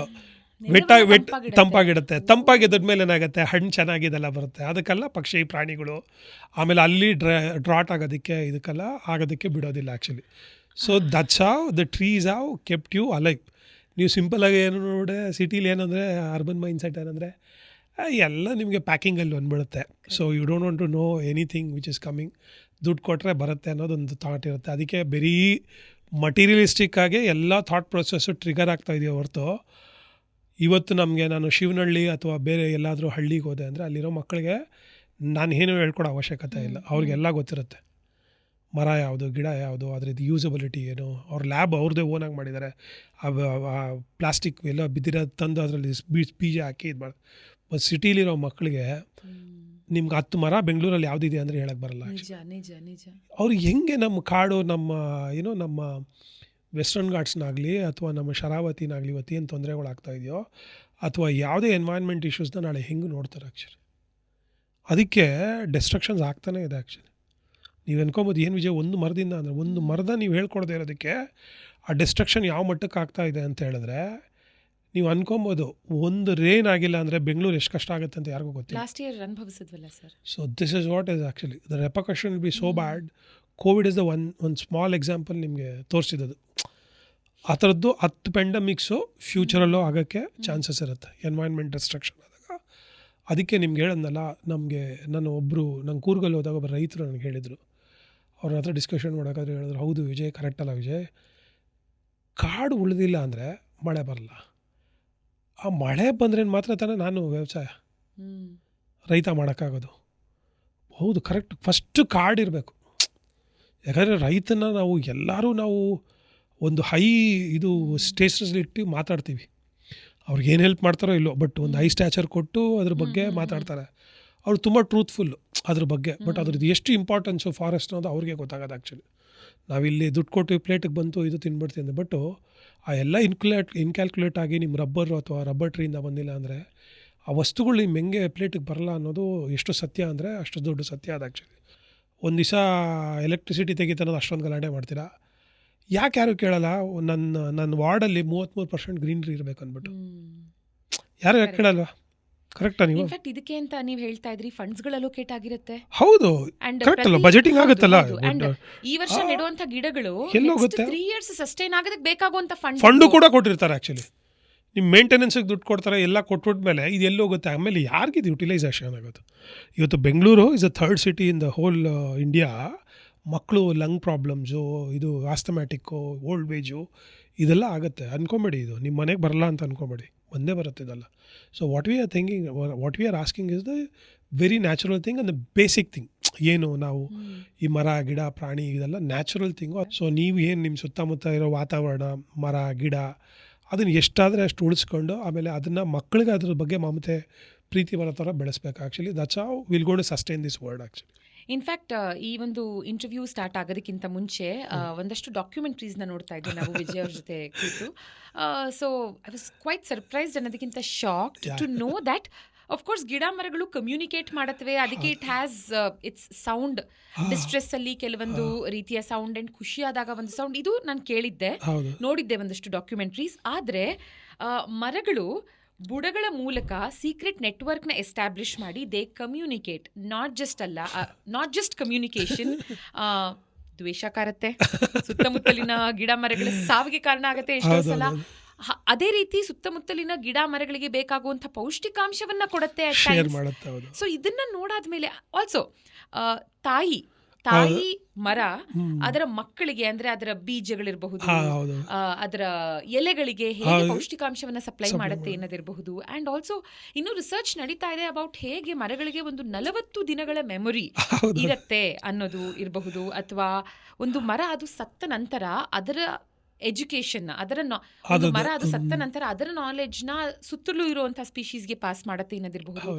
ತಂಪಾಗಿಡುತ್ತೆ. ತಂಪಾಗಿದ್ಮೇಲೆ ಏನಾಗುತ್ತೆ, ಹಣ್ಣು ಚೆನ್ನಾಗಿದೆಲ್ಲ ಬರುತ್ತೆ. ಅದಕ್ಕೆಲ್ಲ ಪಕ್ಷಿ ಪ್ರಾಣಿಗಳು ಆಮೇಲೆ ಅಲ್ಲಿ ಡ್ರಾಟ್ ಆಗೋದಕ್ಕೆ ಇದಕ್ಕೆಲ್ಲ ಆಗೋದಕ್ಕೆ ಬಿಡೋದಿಲ್ಲ actually. So that's how the trees have kept you alive. ನೀವು ಸಿಂಪಲಾಗಿ ಏನು ನೋಡಿ, ಸಿಟೀಲಿ ಏನಂದರೆ ಅರ್ಬನ್ ಮೈಂಡ್ಸೆಟ್ ಏನಂದರೆ ಎಲ್ಲ ನಿಮಗೆ ಪ್ಯಾಕಿಂಗಲ್ಲಿ ಬಂದ್ಬಿಡುತ್ತೆ. So you don't want to know anything which is coming. ದುಡ್ಡು ಕೊಟ್ಟರೆ ಬರುತ್ತೆ ಅನ್ನೋದೊಂದು ಥಾಟ್ ಇರುತ್ತೆ. ಅದಕ್ಕೆ ಬರೀ ಮಟೀರಿಯಲಿಸ್ಟಿಕ್ ಆಗಿ ಎಲ್ಲ ಥಾಟ್ ಪ್ರೊಸೆಸ್ಸು ಟ್ರಿಗರ್ ಆಗ್ತಾ ಇದೆಯೋ ಹೊರತು, ಇವತ್ತು ನಮಗೆ, ನಾನು ಶಿವನಹಳ್ಳಿ ಅಥವಾ ಬೇರೆ ಎಲ್ಲಾದರೂ ಹಳ್ಳಿಗೆ ಹೋದೆ ಅಂದರೆ ಅಲ್ಲಿರೋ ಮಕ್ಕಳಿಗೆ ನಾನು ಏನೂ ಹೇಳ್ಕೊಡೋ ಅವಶ್ಯಕತೆ ಇಲ್ಲ. ಅವ್ರಿಗೆಲ್ಲ ಗೊತ್ತಿರುತ್ತೆ ಮರ ಯಾವುದು, ಗಿಡ ಯಾವುದು, ಅದ್ರದ್ದು ಯೂಸಬಿಲಿಟಿ ಏನು. ಅವ್ರ ಲ್ಯಾಬ್ ಅವ್ರದ್ದೇ ಓನಾಗಿ ಮಾಡಿದ್ದಾರೆ. ಪ್ಲಾಸ್ಟಿಕ್ ಎಲ್ಲ ಬಿದ್ದಿರೋದು ತಂದು ಅದರಲ್ಲಿ ಬೀಜ ಹಾಕಿ ಇದು ಮಾಡಿ. ಬಟ್ ಸಿಟೀಲಿರೋ ಮಕ್ಕಳಿಗೆ ನಿಮ್ಗೆ 10 ಮರ ಬೆಂಗಳೂರಲ್ಲಿ ಯಾವುದಿದೆ ಅಂದರೆ ಹೇಳಕ್ಕೆ ಬರಲ್ಲ. ಅವ್ರಿಗೆ ಹೆಂಗೆ ನಮ್ಮ ಕಾಡು, ನಮ್ಮ ನಮ್ಮ ವೆಸ್ಟರ್ನ್ ಘಾಟ್ಸ್ನಾಗಲಿ ಅಥವಾ ನಮ್ಮ ಶರಾವತಿನಾಗಲಿ ಇವತ್ತು ಏನು ತೊಂದರೆಗಳಾಗ್ತಾ ಇದೆಯೋ, ಅಥವಾ ಯಾವುದೇ ಎನ್ವೈರ್ನ್ಮೆಂಟ್ ಇಶ್ಯೂಸ್ನ ನಾಳೆ ಹೆಂಗೆ ನೋಡ್ತಾರೆ ಆ್ಯಕ್ಚುಲಿ. ಅದಕ್ಕೆ ಡೆಸ್ಟ್ರಕ್ಷನ್ಸ್ ಆಗ್ತಾನೆ ಇದೆ ಆ್ಯಕ್ಚುಲಿ. ನೀವು ಅನ್ಕೊಬೋದು ಏನು ವಿಜಯ್, ಒಂದು ಮರದಿಂದ ಅಂದರೆ, ಒಂದು ಮರದ ನೀವು ಹೇಳ್ಕೊಡದೇ ಇರೋದಕ್ಕೆ ಆ ಡೆಸ್ಟ್ರಕ್ಷನ್ ಯಾವ ಮಟ್ಟಕ್ಕೆ ಆಗ್ತಾ ಇದೆ ಅಂತ ಹೇಳಿದ್ರೆ, ನೀವು ಅನ್ಕೊಬೋದು ಒಂದು ರೇನ್ ಆಗಿಲ್ಲ ಅಂದರೆ ಬೆಂಗಳೂರು ಎಷ್ಟು ಕಷ್ಟ ಆಗುತ್ತೆ ಅಂತ ಯಾರಿಗೂ ಗೊತ್ತಿಲ್ಲ. ಲಾಸ್ಟ್ ಇಯರ್ ಅನುಭವಿಸಿದ್ವಲ್ಲ sir. So this is what is actually the repercussion will be so bad. COVID is the ಒಂದು ಸ್ಮಾಲ್ ಎಕ್ಸಾಂಪಲ್ ನಿಮಗೆ ತೋರಿಸಿದ್ದು. ಆ ಥರದ್ದು 10 ಪೆಂಡಮಿಕ್ಸು ಫ್ಯೂಚರಲ್ಲೂ ಆಗೋಕ್ಕೆ ಚಾನ್ಸಸ್ ಇರುತ್ತೆ ಎನ್ವೈರ್ನ್ಮೆಂಟ್ ಡಿಸ್ಟ್ರಕ್ಷನ್ ಆದಾಗ. ಅದಕ್ಕೆ ನಿಮ್ಗೆ ಹೇಳೋದಲ್ಲ, ನಾನು ಕೂರ್ಗಲ್ಲಿ ಹೋದಾಗ ಒಬ್ಬ ರೈತರು ನನಗೆ ಹೇಳಿದರು, ಅವ್ರ ಹತ್ರ ಡಿಸ್ಕಷನ್ ಮಾಡೋಕ್ಕಾದ್ರೆ ಹೇಳಿದ್ರು, ಹೌದು ವಿಜಯ್, ಕರೆಕ್ಟಲ್ಲ ವಿಜಯ್, ಕಾಡು ಉಳಿದಿಲ್ಲ ಅಂದರೆ ಮಳೆ ಬರಲ್ಲ. ಆ ಮಳೆ ಬಂದ್ರೆ ಮಾತ್ರ ತಾನೇ ನಾನು ವ್ಯವಸಾಯ ರೈತ ಮಾಡೋಕ್ಕಾಗೋದು. ಹೌದು, ಕರೆಕ್ಟ್. ಫಸ್ಟು ಕಾಡಿರಬೇಕು. ಯಾಕಂದರೆ ರೈತನ ನಾವು ಎಲ್ಲರೂ ನಾವು ಒಂದು ಹೈ ಇದು ಸ್ಟೇಟಸ್ಲಿಟ್ಟು ಮಾತಾಡ್ತೀವಿ. ಅವ್ರಿಗೆ ಏನು ಹೆಲ್ಪ್ ಮಾಡ್ತಾರೋ ಇಲ್ಲೋ, ಬಟ್ ಒಂದು ಹೈ ಸ್ಟ್ಯಾಚರ್ ಕೊಟ್ಟು ಅದ್ರ ಬಗ್ಗೆ ಮಾತಾಡ್ತಾರೆ. ಅವ್ರು ತುಂಬ ಟ್ರೂತ್ಫುಲ್ಲು ಅದ್ರ ಬಗ್ಗೆ. ಬಟ್ ಅದ್ರದ್ದು ಎಷ್ಟು ಇಂಪಾರ್ಟೆನ್ಸು ಫಾರೆಸ್ಟ್ ಅನ್ನೋದು ಅವ್ರಿಗೆ ಗೊತ್ತಾಗೋದು. ಆ್ಯಕ್ಚುಲಿ ನಾವಿಲ್ಲಿ ದುಡ್ಡು ಕೊಟ್ಟು ಪ್ಲೇಟಿಗೆ ಬಂತು ಇದು ತಿನ್ಬಿಡ್ತೀವಿ ಅಂದೆ. ಬಟ್ಟು ಆ ಎಲ್ಲ ಇನ್ಕ್ಯಾಲ್ಕುಲೇಟ್ ಆಗಿ ನಿಮ್ಮ ರಬ್ಬರು ಅಥವಾ ರಬ್ಬರ್ ಟ್ರೀಯಿಂದ ಬಂದಿಲ್ಲ ಅಂದರೆ ಆ ವಸ್ತುಗಳು ನಿಮ್ಮ ಹೆಂಗೆ ಪ್ಲೇಟಿಗೆ ಬರಲ್ಲ ಅನ್ನೋದು ಎಷ್ಟು ಸತ್ಯ ಅಂದರೆ ಅಷ್ಟು ದೊಡ್ಡ ಸತ್ಯ ಅದು. ಆ್ಯಕ್ಚುಲಿ ಒಂದು ದಿವಸ ಎಲೆಕ್ಟ್ರಿಸಿಟಿ ತೆಗಿತಾನದು ಅಷ್ಟೊಂದು ಗಲಾಟೆ ಮಾಡ್ತೀರಾ. ಯಾಕೆ ಯಾರು ಕೇಳಲ್ಲ? ನನ್ನ ವಾರ್ಡಲ್ಲಿ 33% ಗ್ರೀನ್ರಿ ಇರಬೇಕು ಅಂದ್ಬಿಟ್ಟು ಯಾರು ಯಾಕೆ ಕೇಳಲ್ಲ? ಕರೆಕ್ಟಾ? ನೀವು ಇನ್ಫ್ಯಾಕ್ಟ್ ಇದಕ್ಕೆ ಅಂತ ನೀವು ಹೇಳ್ತಾ ಇದ್ರಿ ಫಂಡ್ಸ್ಗಳು ಅಲೋಕೇಟ್ ಆಗಿರುತ್ತೆ. ಹೌದು, ಕರೆಕ್ಟ್ ಅಲ್ಲ, ಬಜೆಟಿಂಗ್ ಆಗುತ್ತಲ್ಲ. ಈ ವರ್ಷ ನೆಡುವಂತ ಗಿಡಗಳು ಎಲ್ಲೋಗುತ್ತೆ? 3 years ಸಸ್ಟೈನ್ ಆಗೋದಕ್ಕೆ ಬೇಕಾಗುವಂತ ಫಂಡು ಕೂಡ ಕೊಟ್ಟಿರ್ತಾರೆ. ಆ್ಯಕ್ಚುಲಿ ನಿಮ್ಮ ಮೇಂಟೆನೆನ್ಸಿಗೆ ದುಡ್ಡು ಕೊಡ್ತಾರೆ, ಎಲ್ಲ ಕೊಟ್ಬಿಟ್ಮೇಲೆ ಇದು ಎಲ್ಲೋಗುತ್ತೆ? ಆಮೇಲೆ ಯಾರಿಗಿದು ಯುಟಿಲೈಸೇಷನ್ ಆಗೋದು? ಇವತ್ತು Bengaluru is a 3rd city in the whole India. ಮಕ್ಕಳು ಲಂಗ್ ಪ್ರಾಬ್ಲಮ್ಸು, ಇದು ಆಸ್ತಮ್ಯಾಟಿಕ್ಕು, ಓಲ್ಡ್ ಏಜು ಇದೆಲ್ಲ ಆಗುತ್ತೆ. ಅಂದ್ಕೊಂಬೇಡಿ, ಇದು ನಿಮ್ಮ ಮನೆಗೆ ಬರಲ್ಲ ಅಂತ ಅಂದ್ಕೊಂಬೇಡಿ, ಒಂದೇ ಬರುತ್ತೆ ಇದೆಲ್ಲ. So what we are asking is the very natural thing and the basic thing. ಏನು ನಾವು ಈ ಮರ ಗಿಡ ಪ್ರಾಣಿ ಇದೆಲ್ಲ ನ್ಯಾಚುರಲ್ ಥಿಂಗು. ಸೊ ನೀವು ಏನು ನಿಮ್ಮ ಸುತ್ತಮುತ್ತ ಇರೋ ವಾತಾವರಣ, ಮರ ಗಿಡ ಅದನ್ನು ಎಷ್ಟಾದರೆ ಅಷ್ಟು ಉಳಿಸ್ಕೊಂಡು ಆಮೇಲೆ ಅದನ್ನು ಮಕ್ಕಳಿಗೆ ಅದ್ರ ಬಗ್ಗೆ ಮಮತೆ ಪ್ರೀತಿ ಬರೋ ಥರ ಬೆಳೆಸ್ಬೇಕು. Actually that's how will go to sustain this world. Actually in fact ಈ ಒಂದು ಇಂಟರ್ವ್ಯೂ ಸ್ಟಾರ್ಟ್ ಆಗೋದಕ್ಕಿಂತ ಮುಂಚೆ ಒಂದಷ್ಟು ಡಾಕ್ಯುಮೆಂಟ್ರೀಸ್ನ ನೋಡ್ತಾ ಇದ್ದೆ ನಾವು ವಿಜಯ್ ಅವ್ರ ಜೊತೆ ಕೂತು. So I was quite surprised ಅನ್ನೋದಕ್ಕಿಂತ shocked to know that of course ಗಿಡ ಮರಗಳು ಕಮ್ಯುನಿಕೇಟ್ ಮಾಡತ್ವೆ. ಅದಕ್ಕೆ it has its sound. Distress ಅಲ್ಲಿ ಕೆಲವೊಂದು ರೀತಿಯ ಸೌಂಡ್ ಅಂಡ್ ಖುಷಿಯಾದಾಗ ಒಂದು ಸೌಂಡ್, ಇದು ನಾನು ಕೇಳಿದ್ದೆ, ನೋಡಿದ್ದೆ ಒಂದಷ್ಟು ಡಾಕ್ಯುಮೆಂಟ್ರೀಸ್. ಆದರೆ ಮರಗಳು ಬುಡಗಳ ಮೂಲಕ ಸೀಕ್ರೆಟ್ ನೆಟ್ವರ್ಕ್ನ ಎಸ್ಟಾಬ್ಲಿಷ್ ಮಾಡಿ they communicate. Not just communication, ದ್ವೇಷ ಕಾರತ್ತೆ, ಸುತ್ತಮುತ್ತಲಿನ ಗಿಡ ಮರಗಳ ಸಾವಿಗೆ ಕಾರಣ ಆಗತ್ತೆ ಎಷ್ಟೋ ಸಲ. ಅದೇ ರೀತಿ ಸುತ್ತಮುತ್ತಲಿನ ಗಿಡ ಮರಗಳಿಗೆ ಬೇಕಾಗುವಂಥ ಪೌಷ್ಟಿಕಾಂಶವನ್ನ ಕೊಡುತ್ತೆ. ಸೊ ಇದನ್ನ ನೋಡಾದ್ಮೇಲೆ ಆಲ್ಸೋ ತಾಯಿ ಮರ ಅದರ ಮಕ್ಕಳಿಗೆ ಅಂದ್ರೆ ಅದರ ಬೀಜಗಳಿರಬಹುದು, ಅದರ ಎಲೆಗಳಿಗೆ ಹೇಗೆ ಪೌಷ್ಟಿಕಾಂಶವನ್ನ ಸಪ್ಲೈ ಮಾಡುತ್ತೆ ಅನ್ನೋದಿರಬಹುದು. ಅಂಡ್ ಆಲ್ಸೋ ಇನ್ನು ರಿಸರ್ಚ್ ನಡೀತಾ ಇದೆ ಅಬೌಟ್ ಹೇಗೆ ಮರಗಳಿಗೆ ಒಂದು 40 ದಿನಗಳ ಮೆಮೊರಿ ಇರತ್ತೆ ಅನ್ನೋದು ಇರಬಹುದು. ಅಥವಾ ಒಂದು ಮರ ಅದು ಸತ್ತ ನಂತರ ಅದರ ಎಜುಕೇಶನ್, ಮರ ಅದು ಸತ್ತ ನಂತರ ಅದರ ನಾಲೆಡ್ಜ್ನ ಸುತ್ತಲೂ ಇರುವಂತಹ ಸ್ಪೀಶೀಸ್ಗೆ ಪಾಸ್ ಮಾಡತ್ತೆ ಅನ್ನೋದಿರಬಹುದು.